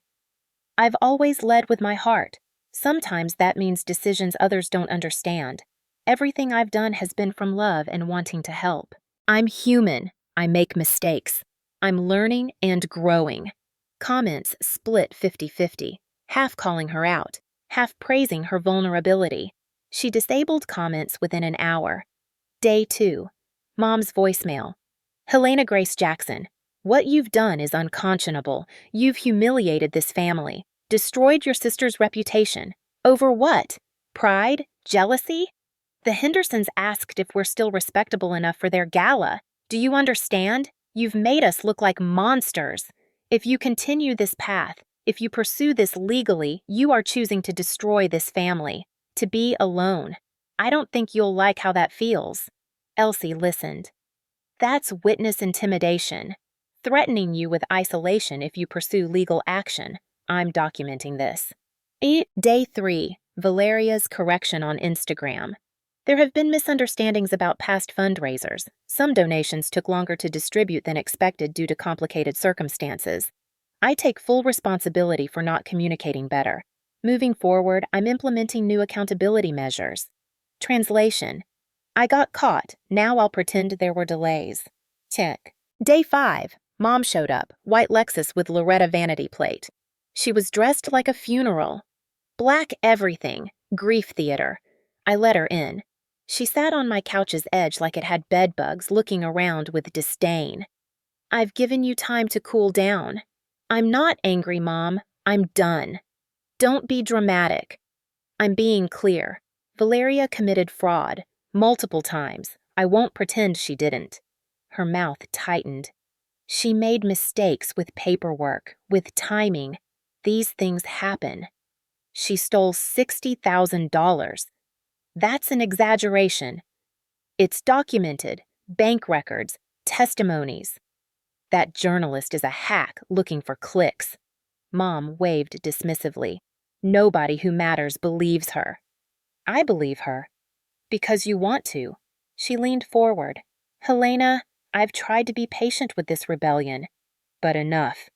I've always led with my heart. Sometimes that means decisions others don't understand. Everything I've done has been from love and wanting to help. I'm human. I make mistakes. I'm learning and growing. Comments split 50-50, half calling her out, half praising her vulnerability. She disabled comments within an hour. Day 2. Mom's voicemail. Helena Grace Jackson, what you've done is unconscionable. You've humiliated this family, destroyed your sister's reputation. Over what? Pride? Jealousy? The Hendersons asked if we're still respectable enough for their gala. Do you understand? You've made us look like monsters. If you continue this path, if you pursue this legally, you are choosing to destroy this family, to be alone. I don't think you'll like how that feels. Elsie listened. That's witness intimidation, threatening you with isolation if you pursue legal action. I'm documenting this. Day 3. Valeria's correction on Instagram. There have been misunderstandings about past fundraisers. Some donations took longer to distribute than expected due to complicated circumstances. I take full responsibility for not communicating better. Moving forward, I'm implementing new accountability measures. Translation. I got caught. Now I'll pretend there were delays. Check. Day 5. Mom showed up, white Lexus with Loretta vanity plate. She was dressed like a funeral. Black everything. Grief theater. I let her in. She sat on my couch's edge like it had bed bugs, looking around with disdain. I've given you time to cool down. I'm not angry, Mom. I'm done. Don't be dramatic. I'm being clear. Valeria committed fraud. Multiple times. I won't pretend she didn't. Her mouth tightened. She made mistakes with paperwork, with timing. These things happen. She stole $60,000. That's an exaggeration. It's documented. Bank records, testimonies. That journalist is a hack looking for clicks. Mom waved dismissively. Nobody who matters believes her. I believe her. Because you want to. She leaned forward. Helena, I've tried to be patient with this rebellion. But enough.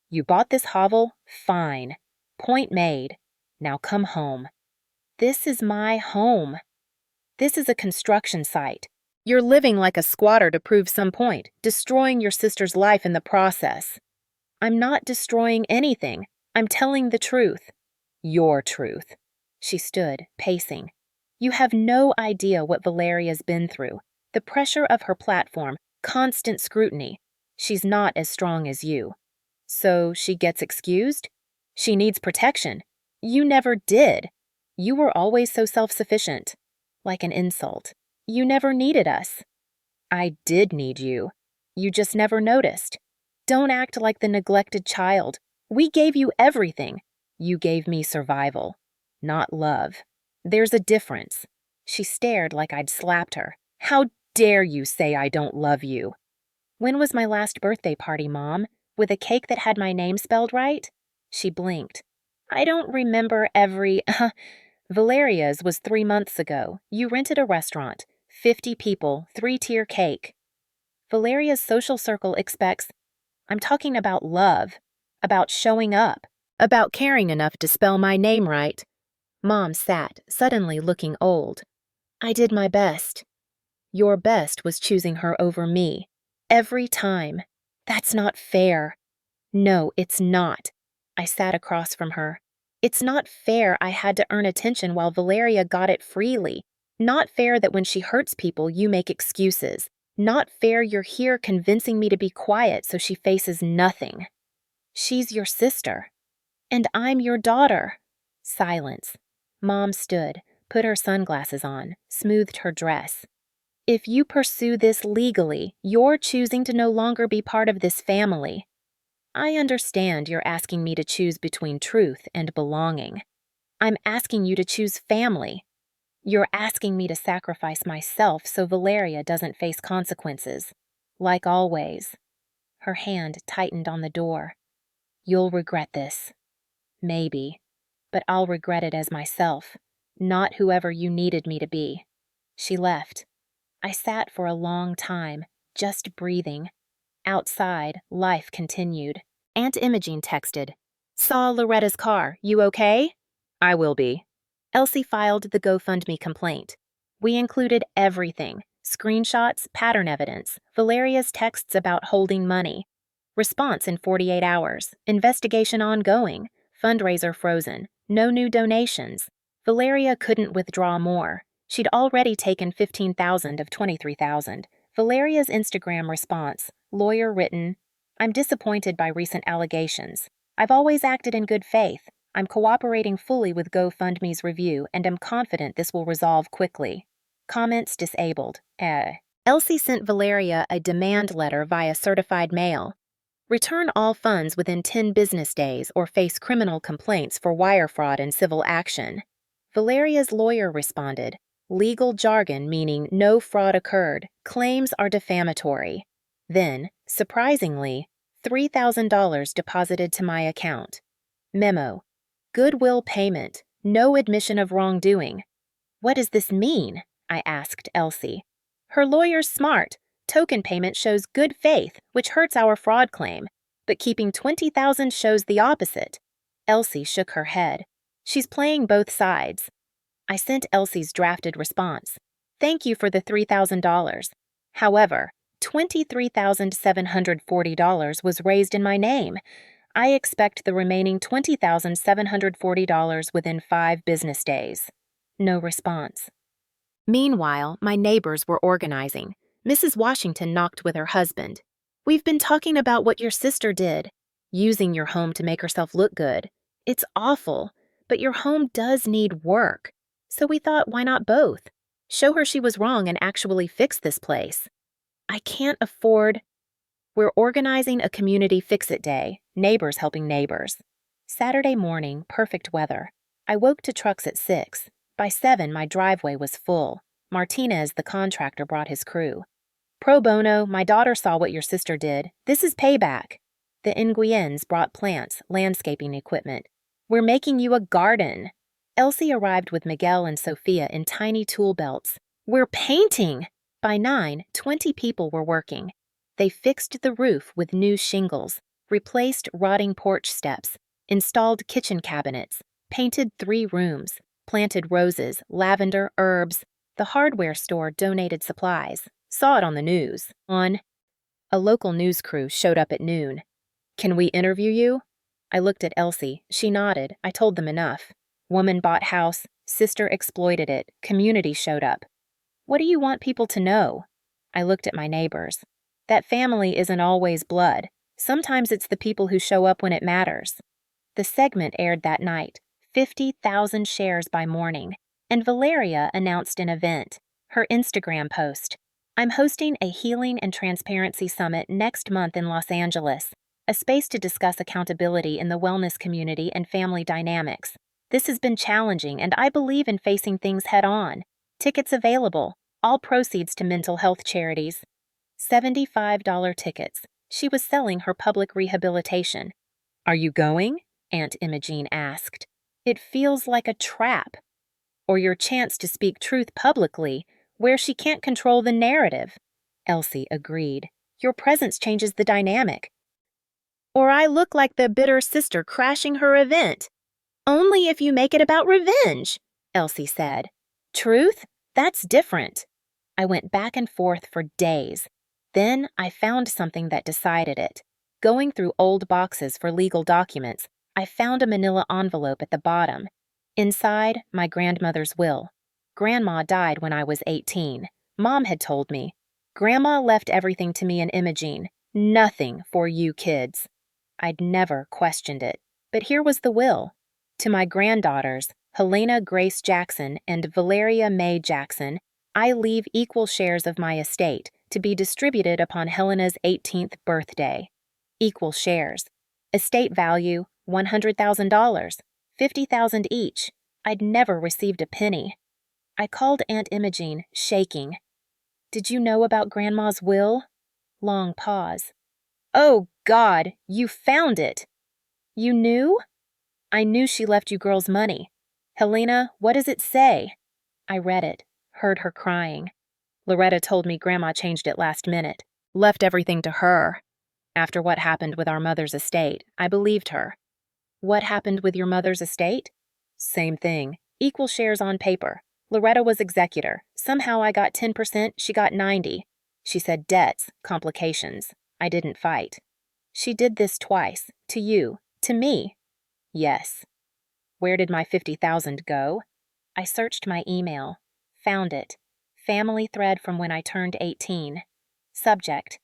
You bought this hovel? Fine. Point made. Now come home. This is my home. This is a construction site. You're living like a squatter to prove some point, destroying your sister's life in the process. I'm not destroying anything. I'm telling the truth. Your truth. She stood, pacing. You have no idea what Valeria's been through. The pressure of her platform, constant scrutiny. She's not as strong as you. So she gets excused? She needs protection. You never did. You were always so self-sufficient. Like an insult. You never needed us. I did need you. You just never noticed. Don't act like the neglected child. We gave you everything. You gave me survival, not love. There's a difference. She stared like I'd slapped her. How dare you say I don't love you? When was my last birthday party, Mom? With a cake that had my name spelled right? She blinked. I don't remember every... Valeria's was 3 months ago. You rented a restaurant. 50 people, 3-tier cake. Valeria's social circle expects... I'm talking about love. About showing up. About caring enough to spell my name right. Mom sat, suddenly looking old. I did my best. Your best was choosing her over me. Every time. That's not fair. No, it's not. I sat across from her. It's not fair I had to earn attention while Valeria got it freely. Not fair that when she hurts people, you make excuses. Not fair you're here convincing me to be quiet so she faces nothing. She's your sister. And I'm your daughter. Silence. Mom stood, put her sunglasses on, smoothed her dress. If you pursue this legally, you're choosing to no longer be part of this family. I understand you're asking me to choose between truth and belonging. I'm asking you to choose family. You're asking me to sacrifice myself so Valeria doesn't face consequences. Like always. Her hand tightened on the door. You'll regret this. Maybe. But I'll regret it as myself, not whoever you needed me to be. She left. I sat for a long time, just breathing. Outside, life continued. Aunt Imogene texted. Saw Loretta's car. You okay? I will be. Elsie filed the GoFundMe complaint. We included everything. Screenshots, pattern evidence, Valeria's texts about holding money. Response in 48 hours. Investigation ongoing. Fundraiser frozen. No new donations. Valeria couldn't withdraw more. She'd already taken 15,000 of 23,000. Valeria's Instagram response, lawyer written, I'm disappointed by recent allegations. I've always acted in good faith. I'm cooperating fully with GoFundMe's review and am confident this will resolve quickly. Comments disabled. Elsie sent Valeria a demand letter via certified mail. Return all funds within 10 business days or face criminal complaints for wire fraud and civil action. Valeria's lawyer responded, legal jargon meaning no fraud occurred. Claims are defamatory. Then, surprisingly, $3,000 deposited to my account. Memo. Goodwill payment. No admission of wrongdoing. What does this mean? I asked Elsie. Her lawyer's smart. Token payment shows good faith, which hurts our fraud claim, but keeping 20,000 shows the opposite. Elsie shook her head. She's playing both sides. I sent Elsie's drafted response. Thank you for the $3,000. However, $23,740 was raised in my name. I expect the remaining $20,740 within 5 business days. No response. Meanwhile, my neighbors were organizing. Mrs. Washington knocked with her husband. We've been talking about what your sister did, using your home to make herself look good. It's awful, but your home does need work. So we thought, why not both? Show her she was wrong and actually fix this place. I can't afford... We're organizing a community fix-it day, neighbors helping neighbors. Saturday morning, perfect weather. I woke to trucks at 6. By 7, my driveway was full. Martinez, the contractor, brought his crew. Pro bono, my daughter saw what your sister did. This is payback. The Nguyen's brought plants, landscaping equipment. We're making you a garden. Elsie arrived with Miguel and Sophia in tiny tool belts. We're painting! By 9, 20 people were working. They fixed the roof with new shingles, replaced rotting porch steps, installed kitchen cabinets, painted 3 rooms, planted roses, lavender, herbs. The hardware store donated supplies. Saw it on the news. A local news crew showed up at noon. Can we interview you? I looked at Elsie. She nodded. I told them enough. Woman bought house. Sister exploited it. Community showed up. What do you want people to know? I looked at my neighbors. That family isn't always blood. Sometimes it's the people who show up when it matters. The segment aired that night. 50,000 shares by morning. And Valeria announced an event. Her Instagram post. I'm hosting a Healing and Transparency Summit next month in Los Angeles, a space to discuss accountability in the wellness community and family dynamics. This has been challenging, and I believe in facing things head-on. Tickets available, all proceeds to mental health charities. $75 tickets. She was selling her public rehabilitation. Are you going? Aunt Imogene asked. It feels like a trap. Or your chance to speak truth publicly, where she can't control the narrative. Elsie agreed. Your presence changes the dynamic. Or I look like the bitter sister crashing her event. Only if you make it about revenge, Elsie said. Truth? That's different. I went back and forth for days. Then I found something that decided it. Going through old boxes for legal documents, I found a manila envelope at the bottom. Inside, my grandmother's will. Grandma died when I was 18. Mom had told me. Grandma left everything to me and Imogene. Nothing for you kids. I'd never questioned it. But here was the will. To my granddaughters, Helena Grace Jackson and Valeria Mae Jackson, I leave equal shares of my estate to be distributed upon Helena's 18th birthday. Equal shares. Estate value, $100,000, $50,000 each. I'd never received a penny. I called Aunt Imogene, shaking. Did you know about Grandma's will? Long pause. Oh, God, you found it. You knew? I knew she left you girls money. Helena, what does it say? I read it, heard her crying. Loretta told me Grandma changed it last minute, left everything to her. After what happened with our mother's estate, I believed her. What happened with your mother's estate? Same thing. Equal shares on paper. Loretta was executor. Somehow I got 10%, she got 90%. She said debts, complications. I didn't fight. She did this twice. To you. To me. Yes. Where did my $50,000 go? I searched my email. Found it. Family thread from when I turned 18. Subject: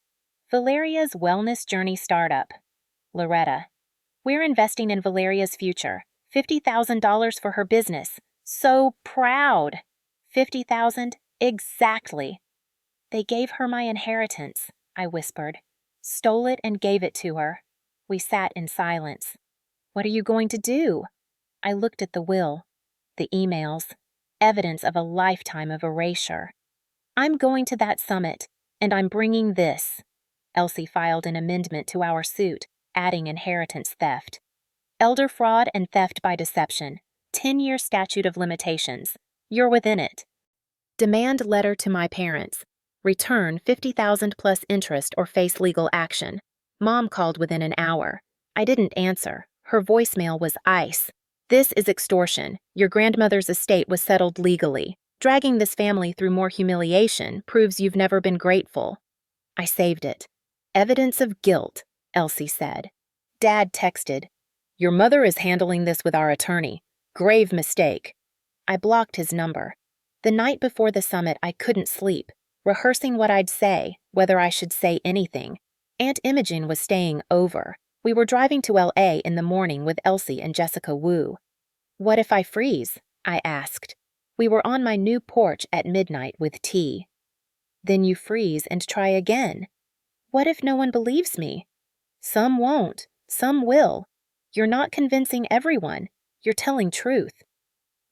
Valeria's Wellness Journey Startup. Loretta: We're investing in Valeria's future. $50,000 for her business. So proud. 50,000 exactly. They gave her my inheritance, I whispered. Stole it and gave it to her. We sat in silence. What are you going to do? I looked at the will, the emails, evidence of a lifetime of erasure. I'm going to that summit, and I'm bringing this. Elsie filed an amendment to our suit, adding inheritance theft. Elder fraud and theft by deception. 10-year statute of limitations. You're within it. Demand letter to my parents. Return 50,000 plus interest or face legal action. Mom called within an hour. I didn't answer. Her voicemail was ice. This is extortion. Your grandmother's estate was settled legally. Dragging this family through more humiliation proves you've never been grateful. I saved it. Evidence of guilt, Elsie said. Dad texted, Your mother is handling this with our attorney. Grave mistake. I blocked his number. The night before the summit, I couldn't sleep, rehearsing what I'd say, whether I should say anything. Aunt Imogen was staying over. We were driving to L.A. in the morning with Elsie and Jessica Wu. What if I freeze? I asked. We were on my new porch at midnight with tea. Then you freeze and try again. What if no one believes me? Some won't. Some will. You're not convincing everyone. You're telling truth.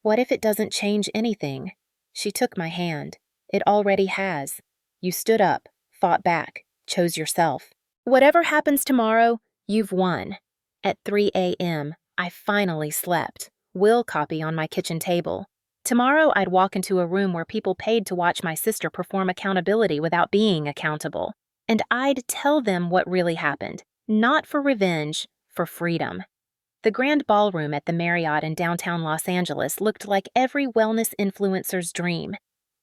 What if it doesn't change anything? She took my hand. It already has. You stood up, fought back, chose yourself. Whatever happens tomorrow, you've won. At 3 a.m., I finally slept. Will copy on my kitchen table. Tomorrow I'd walk into a room where people paid to watch my sister perform accountability without being accountable. And I'd tell them what really happened. Not for revenge, for freedom. The grand ballroom at the Marriott in downtown Los Angeles looked like every wellness influencer's dream.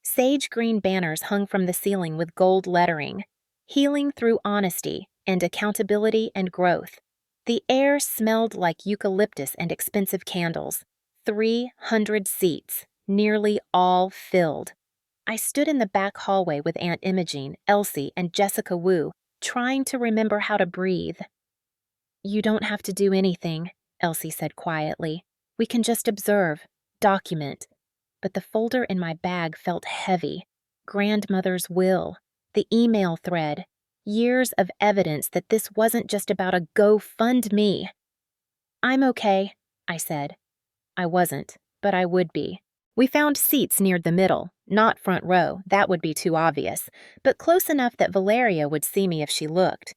Sage green banners hung from the ceiling with gold lettering. Healing through honesty and accountability and growth. The air smelled like eucalyptus and expensive candles. 300 seats, nearly all filled. I stood in the back hallway with Aunt Imogen, Elsie, and Jessica Wu, trying to remember how to breathe. You don't have to do anything, Elsie said quietly. We can just observe, document. But the folder in my bag felt heavy. Grandmother's will, the email thread, years of evidence that this wasn't just about a GoFundMe. I'm okay, I said. I wasn't, but I would be. We found seats near the middle, not front row, that would be too obvious, but close enough that Valeria would see me if she looked.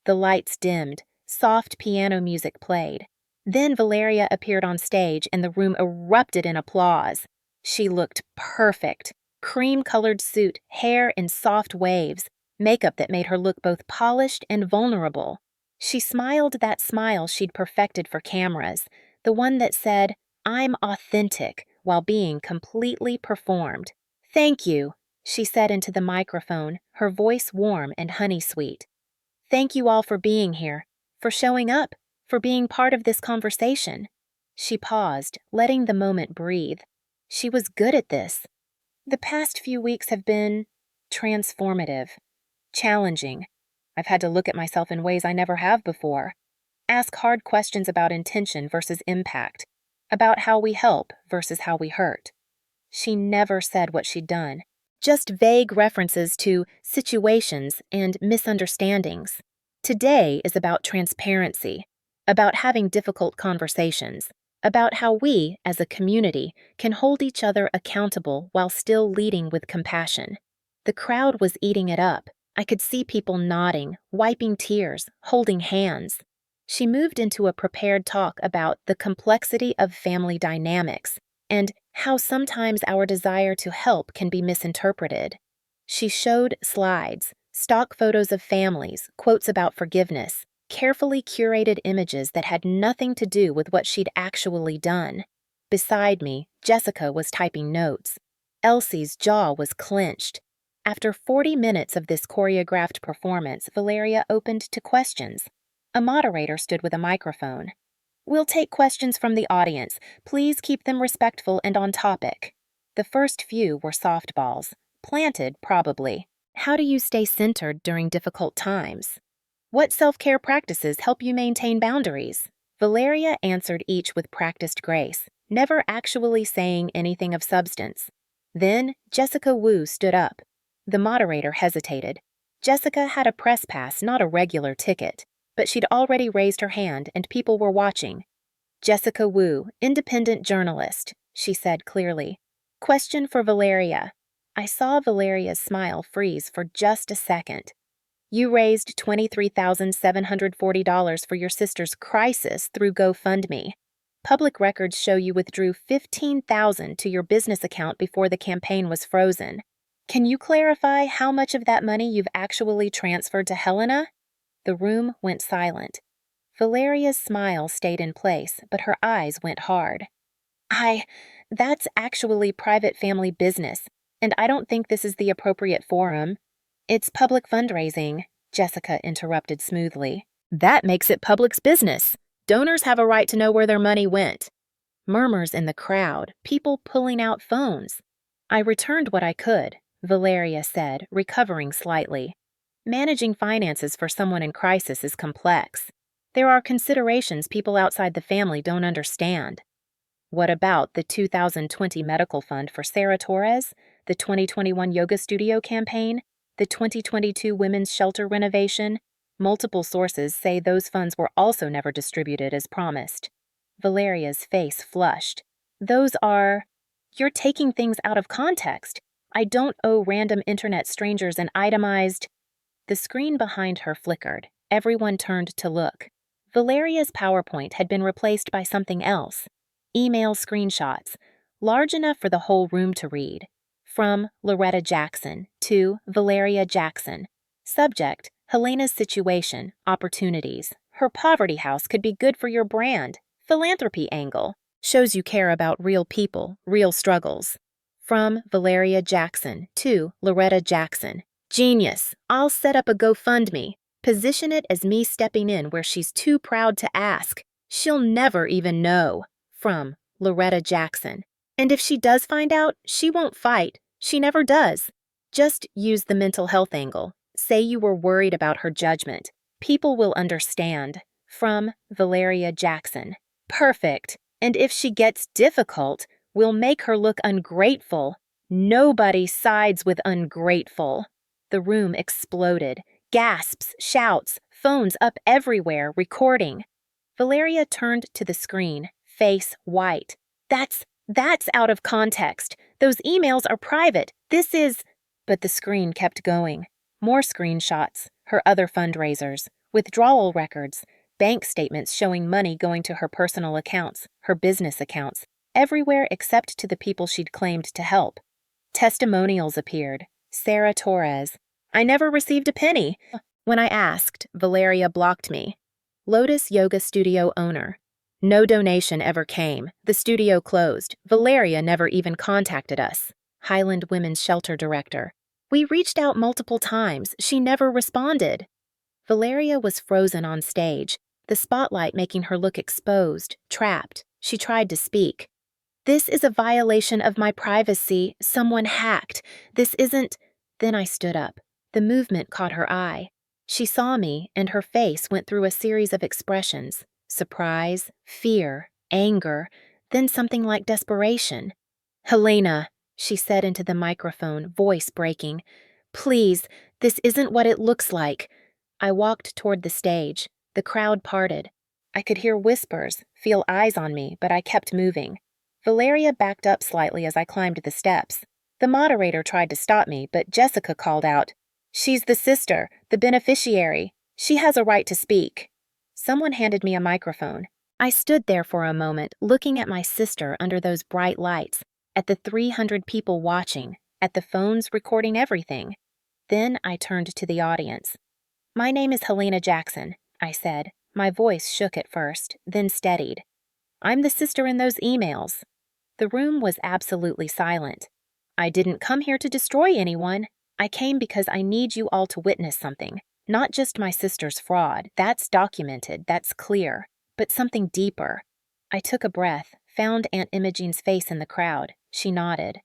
The lights dimmed, soft piano music played. Then Valeria appeared on stage and the room erupted in applause. She looked perfect. Cream-colored suit, hair in soft waves, makeup that made her look both polished and vulnerable. She smiled that smile she'd perfected for cameras, the one that said, I'm authentic, while being completely performed. Thank you, she said into the microphone, her voice warm and honey-sweet. Thank you all for being here, for showing up, for being part of this conversation. She paused, letting the moment breathe. She was good at this. The past few weeks have been transformative, challenging. I've had to look at myself in ways I never have before. Ask hard questions about intention versus impact, about how we help versus how we hurt. She never said what she'd done, just vague references to situations and misunderstandings. Today is about transparency, about having difficult conversations, about how we, as a community, can hold each other accountable while still leading with compassion. The crowd was eating it up. I could see people nodding, wiping tears, holding hands. She moved into a prepared talk about the complexity of family dynamics and how sometimes our desire to help can be misinterpreted. She showed slides, stock photos of families, quotes about forgiveness, carefully curated images that had nothing to do with what she'd actually done. Beside me, Jessica was typing notes. Elsie's jaw was clenched. After 40 minutes of this choreographed performance, Valeria opened to questions. A moderator stood with a microphone. We'll take questions from the audience. Please keep them respectful and on topic. The first few were softballs, planted probably. How do you stay centered during difficult times? What self-care practices help you maintain boundaries? Valeria answered each with practiced grace, never actually saying anything of substance. Then Jessica Wu stood up. The moderator hesitated. Jessica had a press pass, not a regular ticket, but she'd already raised her hand and people were watching. Jessica Wu, independent journalist, she said clearly. Question for Valeria. I saw Valeria's smile freeze for just a second. You raised $23,740 for your sister's crisis through GoFundMe. Public records show you withdrew $15,000 to your business account before the campaign was frozen. Can you clarify how much of that money you've actually transferred to Helena? The room went silent. Valeria's smile stayed in place, but her eyes went hard. That's actually private family business, and I don't think this is the appropriate forum. It's public fundraising, Jessica interrupted smoothly. That makes it public's business. Donors have a right to know where their money went. Murmurs in the crowd, people pulling out phones. I returned what I could, Valeria said, recovering slightly. Managing finances for someone in crisis is complex. There are considerations people outside the family don't understand. What about the 2020 medical fund for Sarah Torres, the 2021 yoga studio campaign, the 2022 women's shelter renovation? Multiple sources say those funds were also never distributed as promised. Valeria's face flushed. You're taking things out of context. I don't owe random internet strangers an itemized. The screen behind her flickered. Everyone turned to look. Valeria's PowerPoint had been replaced by something else. Email screenshots, large enough for the whole room to read. From Loretta Jackson to Valeria Jackson. Subject, Helena's situation, opportunities. Her poverty house could be good for your brand. Philanthropy angle. Shows you care about real people, real struggles. From Valeria Jackson to Loretta Jackson. Genius. I'll set up a GoFundMe. Position it as me stepping in where she's too proud to ask. She'll never even know. From Loretta Jackson. And if she does find out, she won't fight. She never does. Just use the mental health angle. Say you were worried about her judgment. People will understand. From Valeria Jackson. Perfect. And if she gets difficult, we'll make her look ungrateful. Nobody sides with ungrateful. The room exploded. Gasps, shouts, phones up everywhere, recording. Valeria turned to the screen, face white. That's out of context. Those emails are private. But the screen kept going. More screenshots, her other fundraisers, withdrawal records, bank statements showing money going to her personal accounts, her business accounts, everywhere except to the people she'd claimed to help. Testimonials appeared. Sarah Torres. I never received a penny. When I asked, Valeria blocked me. Lotus Yoga Studio owner. No donation ever came. The studio closed. Valeria never even contacted us. Highland Women's Shelter director. We reached out multiple times. She never responded. Valeria was frozen on stage, the spotlight making her look exposed, trapped. She tried to speak. This is a violation of my privacy. Someone hacked. This isn't. Then I stood up. The movement caught her eye. She saw me, and her face went through a series of expressions. Surprise, fear, anger, then something like desperation. Helena, she said into the microphone, voice breaking. Please, this isn't what it looks like. I walked toward the stage. The crowd parted. I could hear whispers, feel eyes on me, but I kept moving. Valeria backed up slightly as I climbed the steps. The moderator tried to stop me, but Jessica called out, She's the sister, the beneficiary. She has a right to speak. Someone handed me a microphone. I stood there for a moment, looking at my sister under those bright lights, at the 300 people watching, at the phones recording everything. Then I turned to the audience. My name is Helena Jackson, I said. My voice shook at first, then steadied. I'm the sister in those emails. The room was absolutely silent. I didn't come here to destroy anyone. I came because I need you all to witness something. Not just my sister's fraud. That's documented, that's clear. But something deeper. I took a breath, found Aunt Imogene's face in the crowd. She nodded.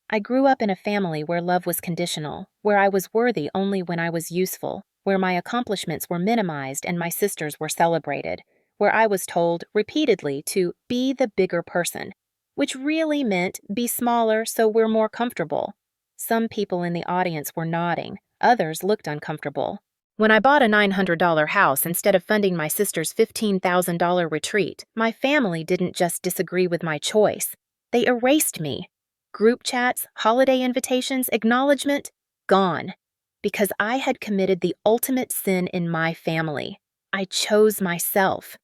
I grew up in a family where love was conditional, where I was worthy only when I was useful, where my accomplishments were minimized and my sisters were celebrated, where I was told repeatedly to be the bigger person, which really meant be smaller so we're more comfortable. Some people in the audience were nodding, others looked uncomfortable. When I bought a $900 house instead of funding my sister's $15,000 retreat, my family didn't just disagree with my choice. They erased me. Group chats, holiday invitations, acknowledgement, gone. Because I had committed the ultimate sin in my family. I chose myself.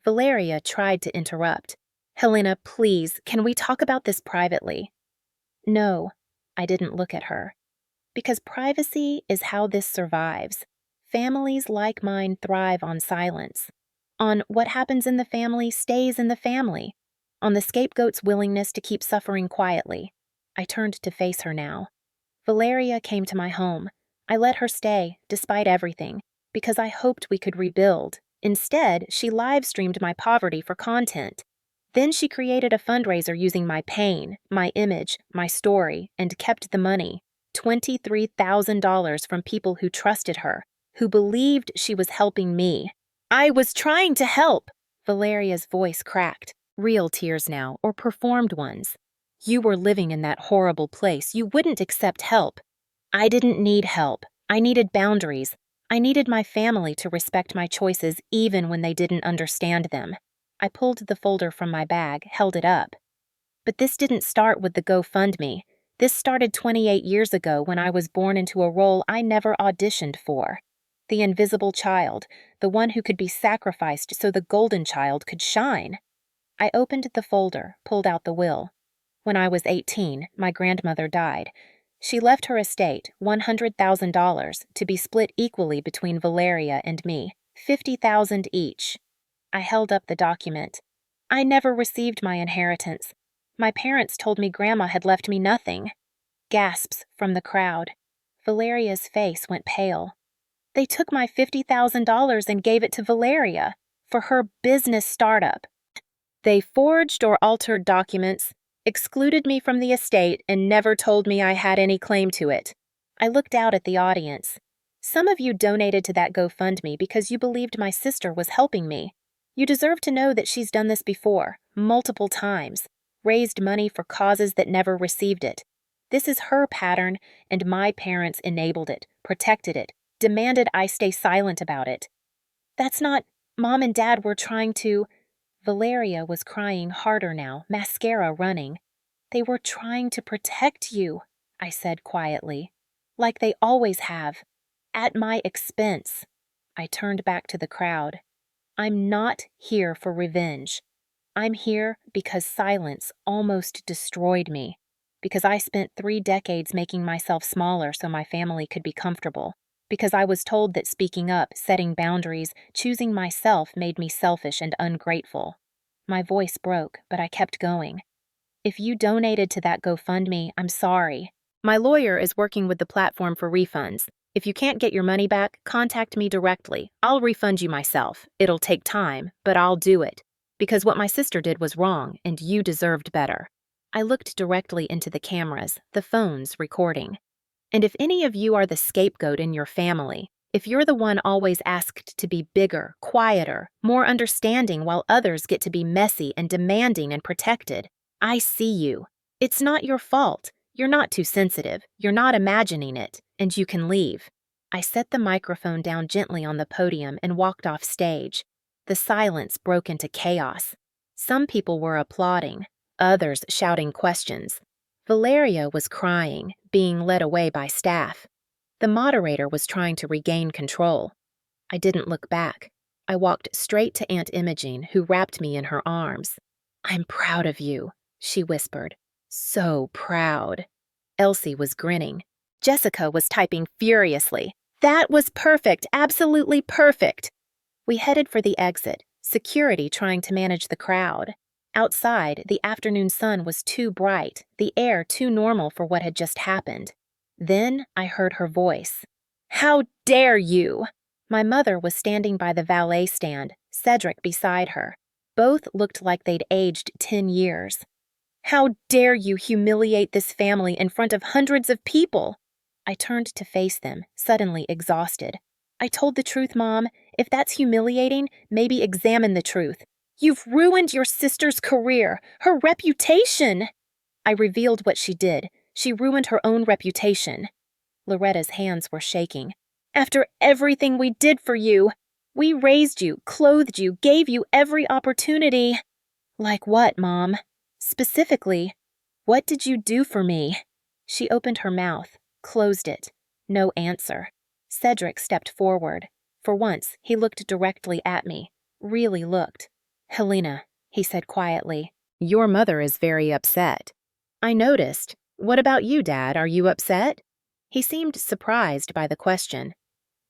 Valeria tried to interrupt. Helena, please, can we talk about this privately? No, I didn't look at her. Because privacy is how this survives. Families like mine thrive on silence. On what happens in the family stays in the family. On the scapegoat's willingness to keep suffering quietly. I turned to face her now. Valeria came to my home. I let her stay, despite everything, because I hoped we could rebuild. Instead, she live-streamed my poverty for content. Then she created a fundraiser using my pain, my image, my story, and kept the money. $23,000 from people who trusted her, who believed she was helping me. I was trying to help! Valeria's voice cracked. Real tears now, or performed ones. You were living in that horrible place. You wouldn't accept help. I didn't need help. I needed boundaries. I needed my family to respect my choices even when they didn't understand them. I pulled the folder from my bag, held it up. But this didn't start with the GoFundMe. This started 28 years ago when I was born into a role I never auditioned for. The invisible child, the one who could be sacrificed so the golden child could shine. I opened the folder, pulled out the will. When I was 18, my grandmother died. She left her estate, $100,000, to be split equally between Valeria and me, $50,000 each. I held up the document. I never received my inheritance. My parents told me Grandma had left me nothing. Gasps from the crowd. Valeria's face went pale. They took my $50,000 and gave it to Valeria for her business startup. They forged or altered documents, excluded me from the estate, and never told me I had any claim to it. I looked out at the audience. Some of you donated to that GoFundMe because you believed my sister was helping me. You deserve to know that she's done this before, multiple times, raised money for causes that never received it. This is her pattern, and my parents enabled it, protected it, demanded I stay silent about it. That's not— Mom and Dad were trying to— Valeria was crying harder now, mascara running. They were trying to protect you, I said quietly, like they always have, at my expense. I turned back to the crowd. I'm not here for revenge. I'm here because silence almost destroyed me, because I spent 3 decades making myself smaller so my family could be comfortable, because I was told that speaking up, setting boundaries, choosing myself made me selfish and ungrateful. My voice broke, but I kept going. If you donated to that GoFundMe, I'm sorry. My lawyer is working with the platform for refunds. If you can't get your money back, contact me directly. I'll refund you myself. It'll take time, but I'll do it. Because what my sister did was wrong, and you deserved better. I looked directly into the cameras, the phones recording. And if any of you are the scapegoat in your family, if you're the one always asked to be bigger, quieter, more understanding while others get to be messy and demanding and protected, I see you. It's not your fault. You're not too sensitive. You're not imagining it, and you can leave. I set the microphone down gently on the podium and walked off stage. The silence broke into chaos. Some people were applauding, others shouting questions. Valeria was crying, being led away by staff. The moderator was trying to regain control. I didn't look back. I walked straight to Aunt Imogene, who wrapped me in her arms. I'm proud of you, she whispered. So proud. Elsie was grinning. Jessica was typing furiously. That was perfect, absolutely perfect. We headed for the exit, security trying to manage the crowd. Outside, the afternoon sun was too bright, the air too normal for what had just happened. Then I heard her voice. How dare you! My mother was standing by the valet stand, Cedric beside her. Both looked like they'd aged 10 years. How dare you humiliate this family in front of hundreds of people? I turned to face them, suddenly exhausted. I told the truth, Mom. If that's humiliating, maybe examine the truth. You've ruined your sister's career, her reputation. I revealed what she did. She ruined her own reputation. Loretta's hands were shaking. After everything we did for you, we raised you, clothed you, gave you every opportunity. Like what, Mom? Specifically, what did you do for me? She opened her mouth, closed it. No answer. Cedric stepped forward. For once, he looked directly at me. Really looked. Helena, he said quietly, your mother is very upset. I noticed. What about you, Dad? Are you upset? He seemed surprised by the question.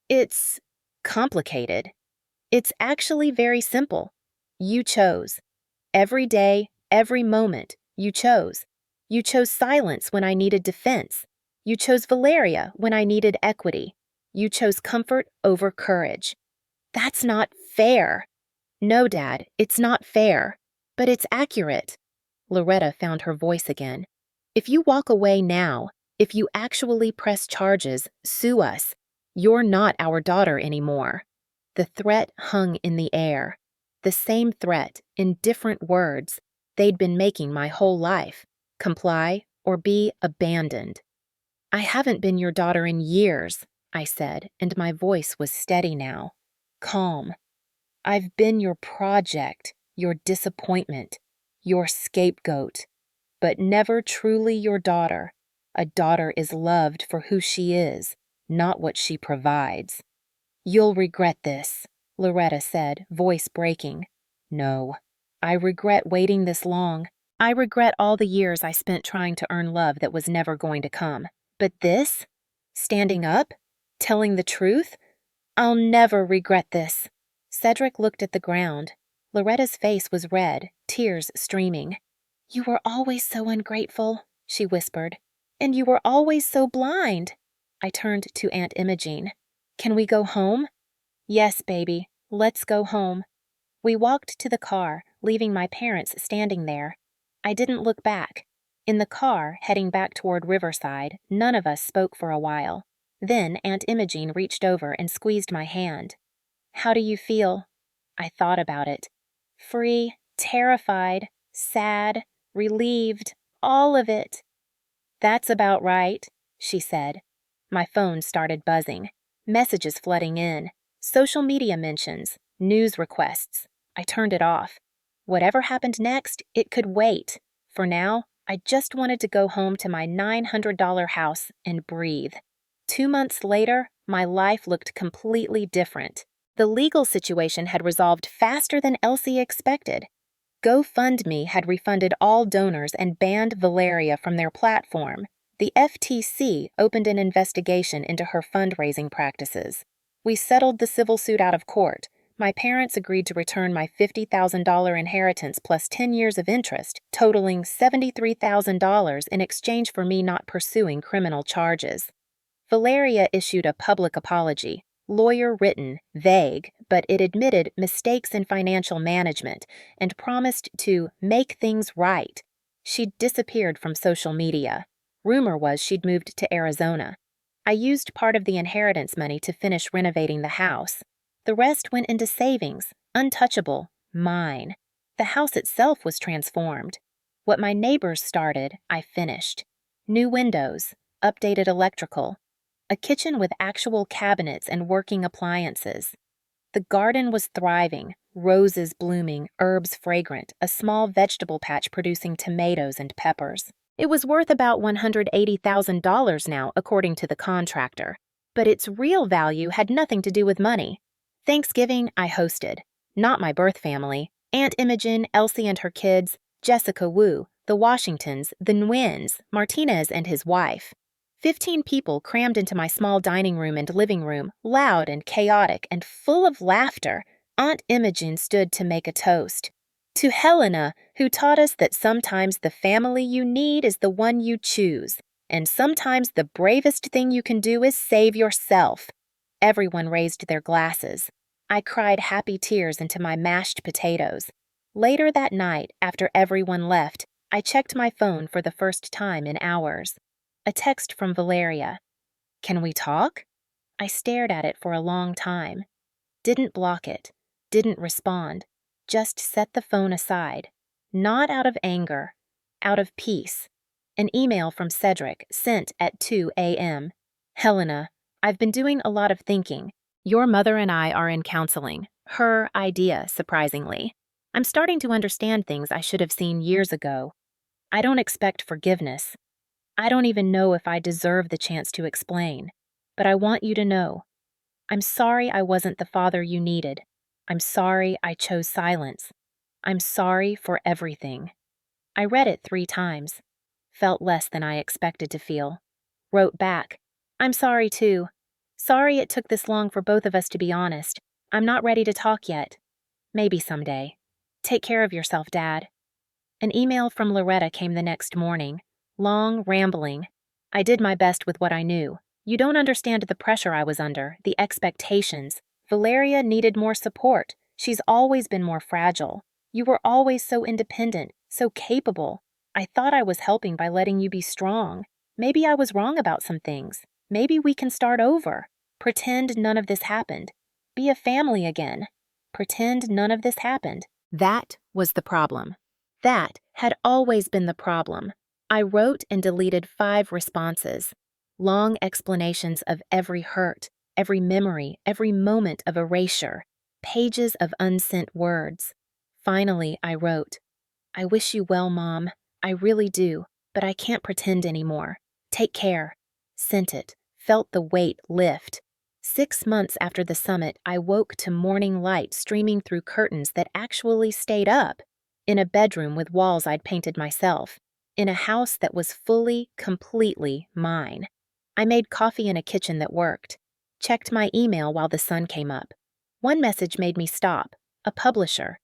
It's complicated. It's actually very simple. You chose. Every day, every moment, you chose. You chose silence when I needed defense. You chose Valeria when I needed equity. You chose comfort over courage. That's not fair. No, Dad, it's not fair. But it's accurate. Loretta found her voice again. If you walk away now, if you actually press charges, sue us, you're not our daughter anymore. The threat hung in the air. The same threat, in different words, they'd been making my whole life. Comply or be abandoned. I haven't been your daughter in years, I said, and my voice was steady now. Calm. I've been your project, your disappointment, your scapegoat, but never truly your daughter. A daughter is loved for who she is, not what she provides. You'll regret this, Loretta said, voice breaking. No, I regret waiting this long. I regret all the years I spent trying to earn love that was never going to come. But this? Standing up? Telling the truth? I'll never regret this. Cedric looked at the ground. Loretta's face was red, tears streaming. You were always so ungrateful, she whispered. And you were always so blind. I turned to Aunt Imogene. Can we go home? Yes, baby. Let's go home. We walked to the car, leaving my parents standing there. I didn't look back. In the car, heading back toward Riverside, none of us spoke for a while. Then Aunt Imogene reached over and squeezed my hand. How do you feel? I thought about it. Free, terrified, sad, relieved, all of it. That's about right, she said. My phone started buzzing. Messages flooding in. Social media mentions. News requests. I turned it off. Whatever happened next, it could wait. For now, I just wanted to go home to my $900 house and breathe. 2 months later, my life looked completely different. The legal situation had resolved faster than Elsie expected. GoFundMe had refunded all donors and banned Valeria from their platform. The FTC opened an investigation into her fundraising practices. We settled the civil suit out of court. My parents agreed to return my $50,000 inheritance plus 10 years of interest, totaling $73,000 in exchange for me not pursuing criminal charges. Valeria issued a public apology, lawyer-written, vague, but it admitted mistakes in financial management and promised to make things right. She'd disappeared from social media. Rumor was she'd moved to Arizona. I used part of the inheritance money to finish renovating the house. The rest went into savings, untouchable, mine. The house itself was transformed. What my neighbors started, I finished. New windows, updated electrical, a kitchen with actual cabinets and working appliances. The garden was thriving, roses blooming, herbs fragrant, a small vegetable patch producing tomatoes and peppers. It was worth about $180,000 now, according to the contractor. But its real value had nothing to do with money. Thanksgiving, I hosted. Not my birth family. Aunt Imogen, Elsie and her kids, Jessica Wu, the Washingtons, the Nguyen's, Martinez and his wife. 15 people crammed into my small dining room and living room, loud and chaotic and full of laughter. Aunt Imogen stood to make a toast. To Helena, who taught us that sometimes the family you need is the one you choose, and sometimes the bravest thing you can do is save yourself. Everyone raised their glasses. I cried happy tears into my mashed potatoes. Later that night, after everyone left, I checked my phone for the first time in hours. A text from Valeria. Can we talk? I stared at it for a long time. Didn't block it. Didn't respond. Just set the phone aside. Not out of anger. Out of peace. An email from Cedric, sent at 2 a.m. Helena, I've been doing a lot of thinking. Your mother and I are in counseling. Her idea, surprisingly. I'm starting to understand things I should have seen years ago. I don't expect forgiveness. I don't even know if I deserve the chance to explain. But I want you to know. I'm sorry I wasn't the father you needed. I'm sorry I chose silence. I'm sorry for everything. I read it 3 times. Felt less than I expected to feel. Wrote back, I'm sorry too. Sorry it took this long for both of us to be honest. I'm not ready to talk yet. Maybe someday. Take care of yourself, Dad. An email from Loretta came the next morning. Long, rambling. I did my best with what I knew. You don't understand the pressure I was under, the expectations. Valeria needed more support. She's always been more fragile. You were always so independent, so capable. I thought I was helping by letting you be strong. Maybe I was wrong about some things. Maybe we can start over. Pretend none of this happened. Be a family again. Pretend none of this happened. That was the problem. That had always been the problem. I wrote and deleted 5 responses. Long explanations of every hurt, every memory, every moment of erasure. Pages of unsent words. Finally, I wrote, I wish you well, Mom. I really do, but I can't pretend anymore. Take care. Sent it. Felt the weight lift. 6 months after the summit, I woke to morning light streaming through curtains that actually stayed up. In a bedroom with walls I'd painted myself. In a house that was fully, completely mine. I made coffee in a kitchen that worked. Checked my email while the sun came up. One message made me stop. A publisher.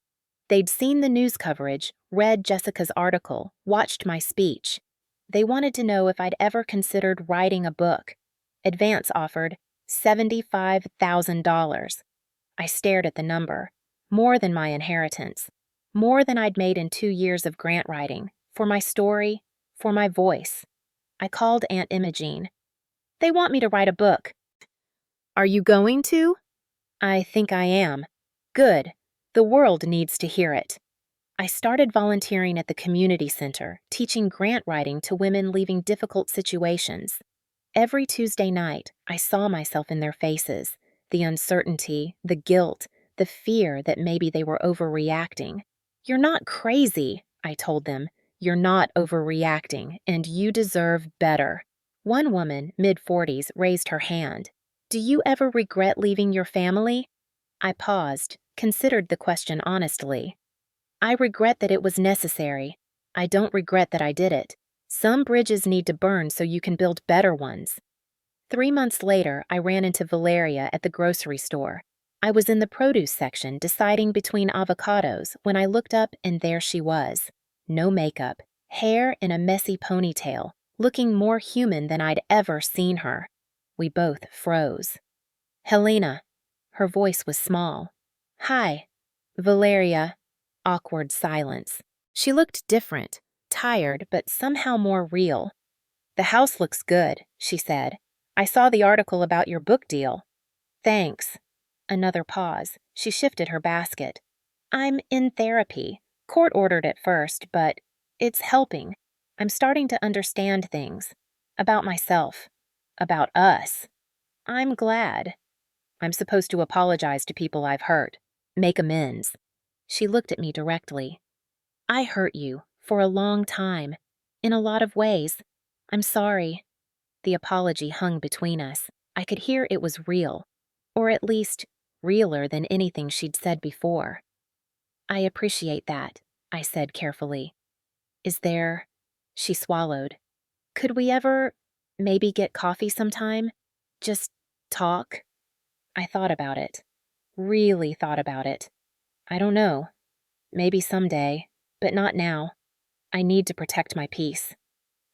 They'd seen the news coverage, read Jessica's article, watched my speech. They wanted to know if I'd ever considered writing a book. Advance offered $75,000. I stared at the number. More than my inheritance. More than I'd made in 2 years of grant writing. For my story. For my voice. I called Aunt Imogene. They want me to write a book. Are you going to? I think I am. Good. The world needs to hear it. I started volunteering at the community center, teaching grant writing to women leaving difficult situations. Every Tuesday night, I saw myself in their faces, the uncertainty, the guilt, the fear that maybe they were overreacting. You're not crazy, I told them. You're not overreacting, and you deserve better. One woman, mid-40s, raised her hand. Do you ever regret leaving your family? I paused, considered the question honestly. I regret that it was necessary. I don't regret that I did it. Some bridges need to burn so you can build better ones. 3 months later, I ran into Valeria at the grocery store. I was in the produce section deciding between avocados when I looked up and there she was. No makeup, hair in a messy ponytail, looking more human than I'd ever seen her. We both froze. Helena. Her voice was small. Hi. Valeria. Awkward silence. She looked different, tired, but somehow more real. The house looks good, she said. I saw the article about your book deal. Thanks. Another pause. She shifted her basket. I'm in therapy. Court-ordered at first, but it's helping. I'm starting to understand things. About myself. About us. I'm glad. I'm supposed to apologize to people I've hurt. Make amends. She looked at me directly. I hurt you, for a long time. In a lot of ways. I'm sorry. The apology hung between us. I could hear it was real. Or at least, realer than anything she'd said before. I appreciate that, I said carefully. Is there... She swallowed. Could we ever... maybe get coffee sometime? Just talk? I thought about it. Really thought about it. I don't know. Maybe someday, but not now. I need to protect my peace.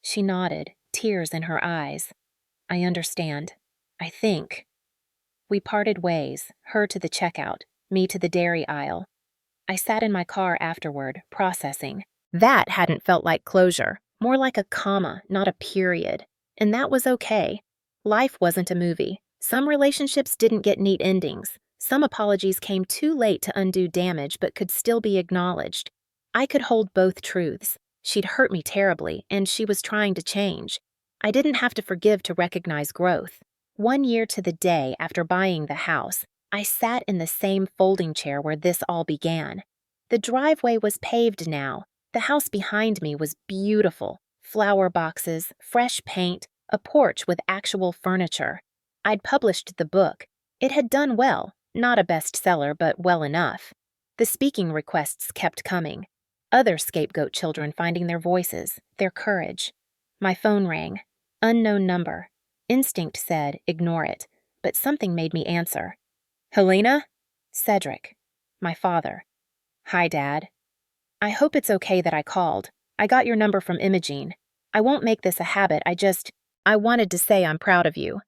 She nodded, tears in her eyes. I understand. I think. We parted ways, her to the checkout, me to the dairy aisle. I sat in my car afterward, processing. That hadn't felt like closure, more like a comma, not a period. And that was okay. Life wasn't a movie. Some relationships didn't get neat endings. Some apologies came too late to undo damage but could still be acknowledged. I could hold both truths. She'd hurt me terribly, and she was trying to change. I didn't have to forgive to recognize growth. 1 year to the day after buying the house, I sat in the same folding chair where this all began. The driveway was paved now. The house behind me was beautiful. Flower boxes, fresh paint, a porch with actual furniture. I'd published the book. It had done well, not a bestseller, but well enough. The speaking requests kept coming. Other scapegoat children finding their voices, their courage. My phone rang. Unknown number. Instinct said, ignore it, but something made me answer. Helena? Cedric. My father. Hi, Dad. I hope it's okay that I called. I got your number from Imogene. I won't make this a habit, I wanted to say I'm proud of you.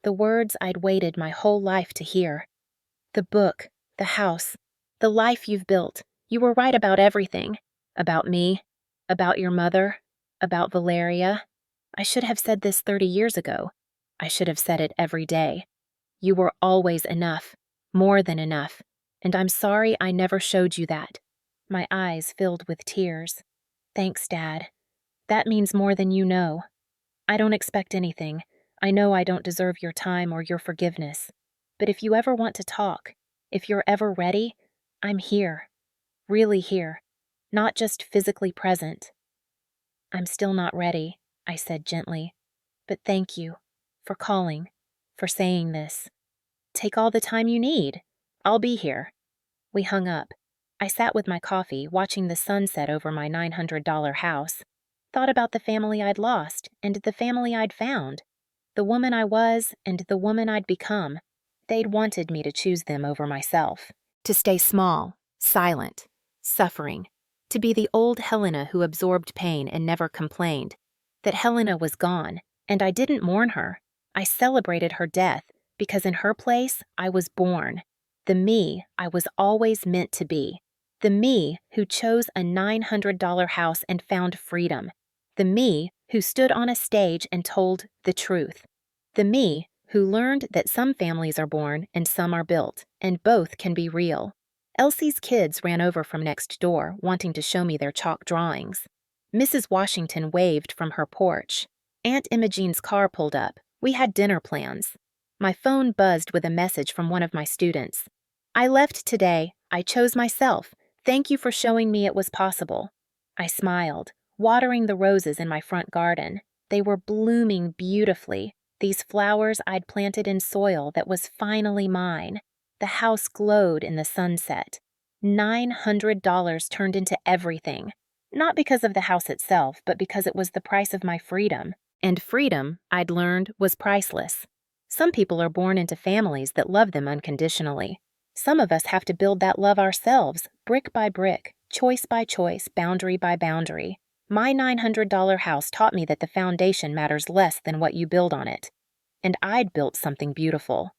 The words I'd waited my whole life to hear. The book, the house, the life you've built. You were right about everything. About me, about your mother, about Valeria. I should have said this 30 years ago. I should have said it every day. You were always enough, more than enough, and I'm sorry I never showed you that. My eyes filled with tears. Thanks, Dad. That means more than you know. I don't expect anything. I know I don't deserve your time or your forgiveness. But if you ever want to talk, if you're ever ready, I'm here. Really here. Not just physically present. I'm still not ready, I said gently. But thank you for calling, for saying this. Take all the time you need. I'll be here. We hung up. I sat with my coffee, watching the sunset over my $900 house. Thought about the family I'd lost and the family I'd found. The woman I was and the woman I'd become. They'd wanted me to choose them over myself. To stay small, silent, suffering. To be the old Helena who absorbed pain and never complained. That Helena was gone, and I didn't mourn her. I celebrated her death, because in her place, I was born. The me I was always meant to be. The me who chose a $900 house and found freedom. The me who stood on a stage and told the truth. The me who learned that some families are born and some are built, and both can be real. Elsie's kids ran over from next door, wanting to show me their chalk drawings. Mrs. Washington waved from her porch. Aunt Imogene's car pulled up. We had dinner plans. My phone buzzed with a message from one of my students. I left today. I chose myself. Thank you for showing me it was possible. I smiled, watering the roses in my front garden. They were blooming beautifully, these flowers I'd planted in soil that was finally mine. The house glowed in the sunset. $900 turned into everything. Not because of the house itself, but because it was the price of my freedom. And freedom, I'd learned, was priceless. Some people are born into families that love them unconditionally. Some of us have to build that love ourselves, brick by brick, choice by choice, boundary by boundary. My $900 house taught me that the foundation matters less than what you build on it. And I'd built something beautiful.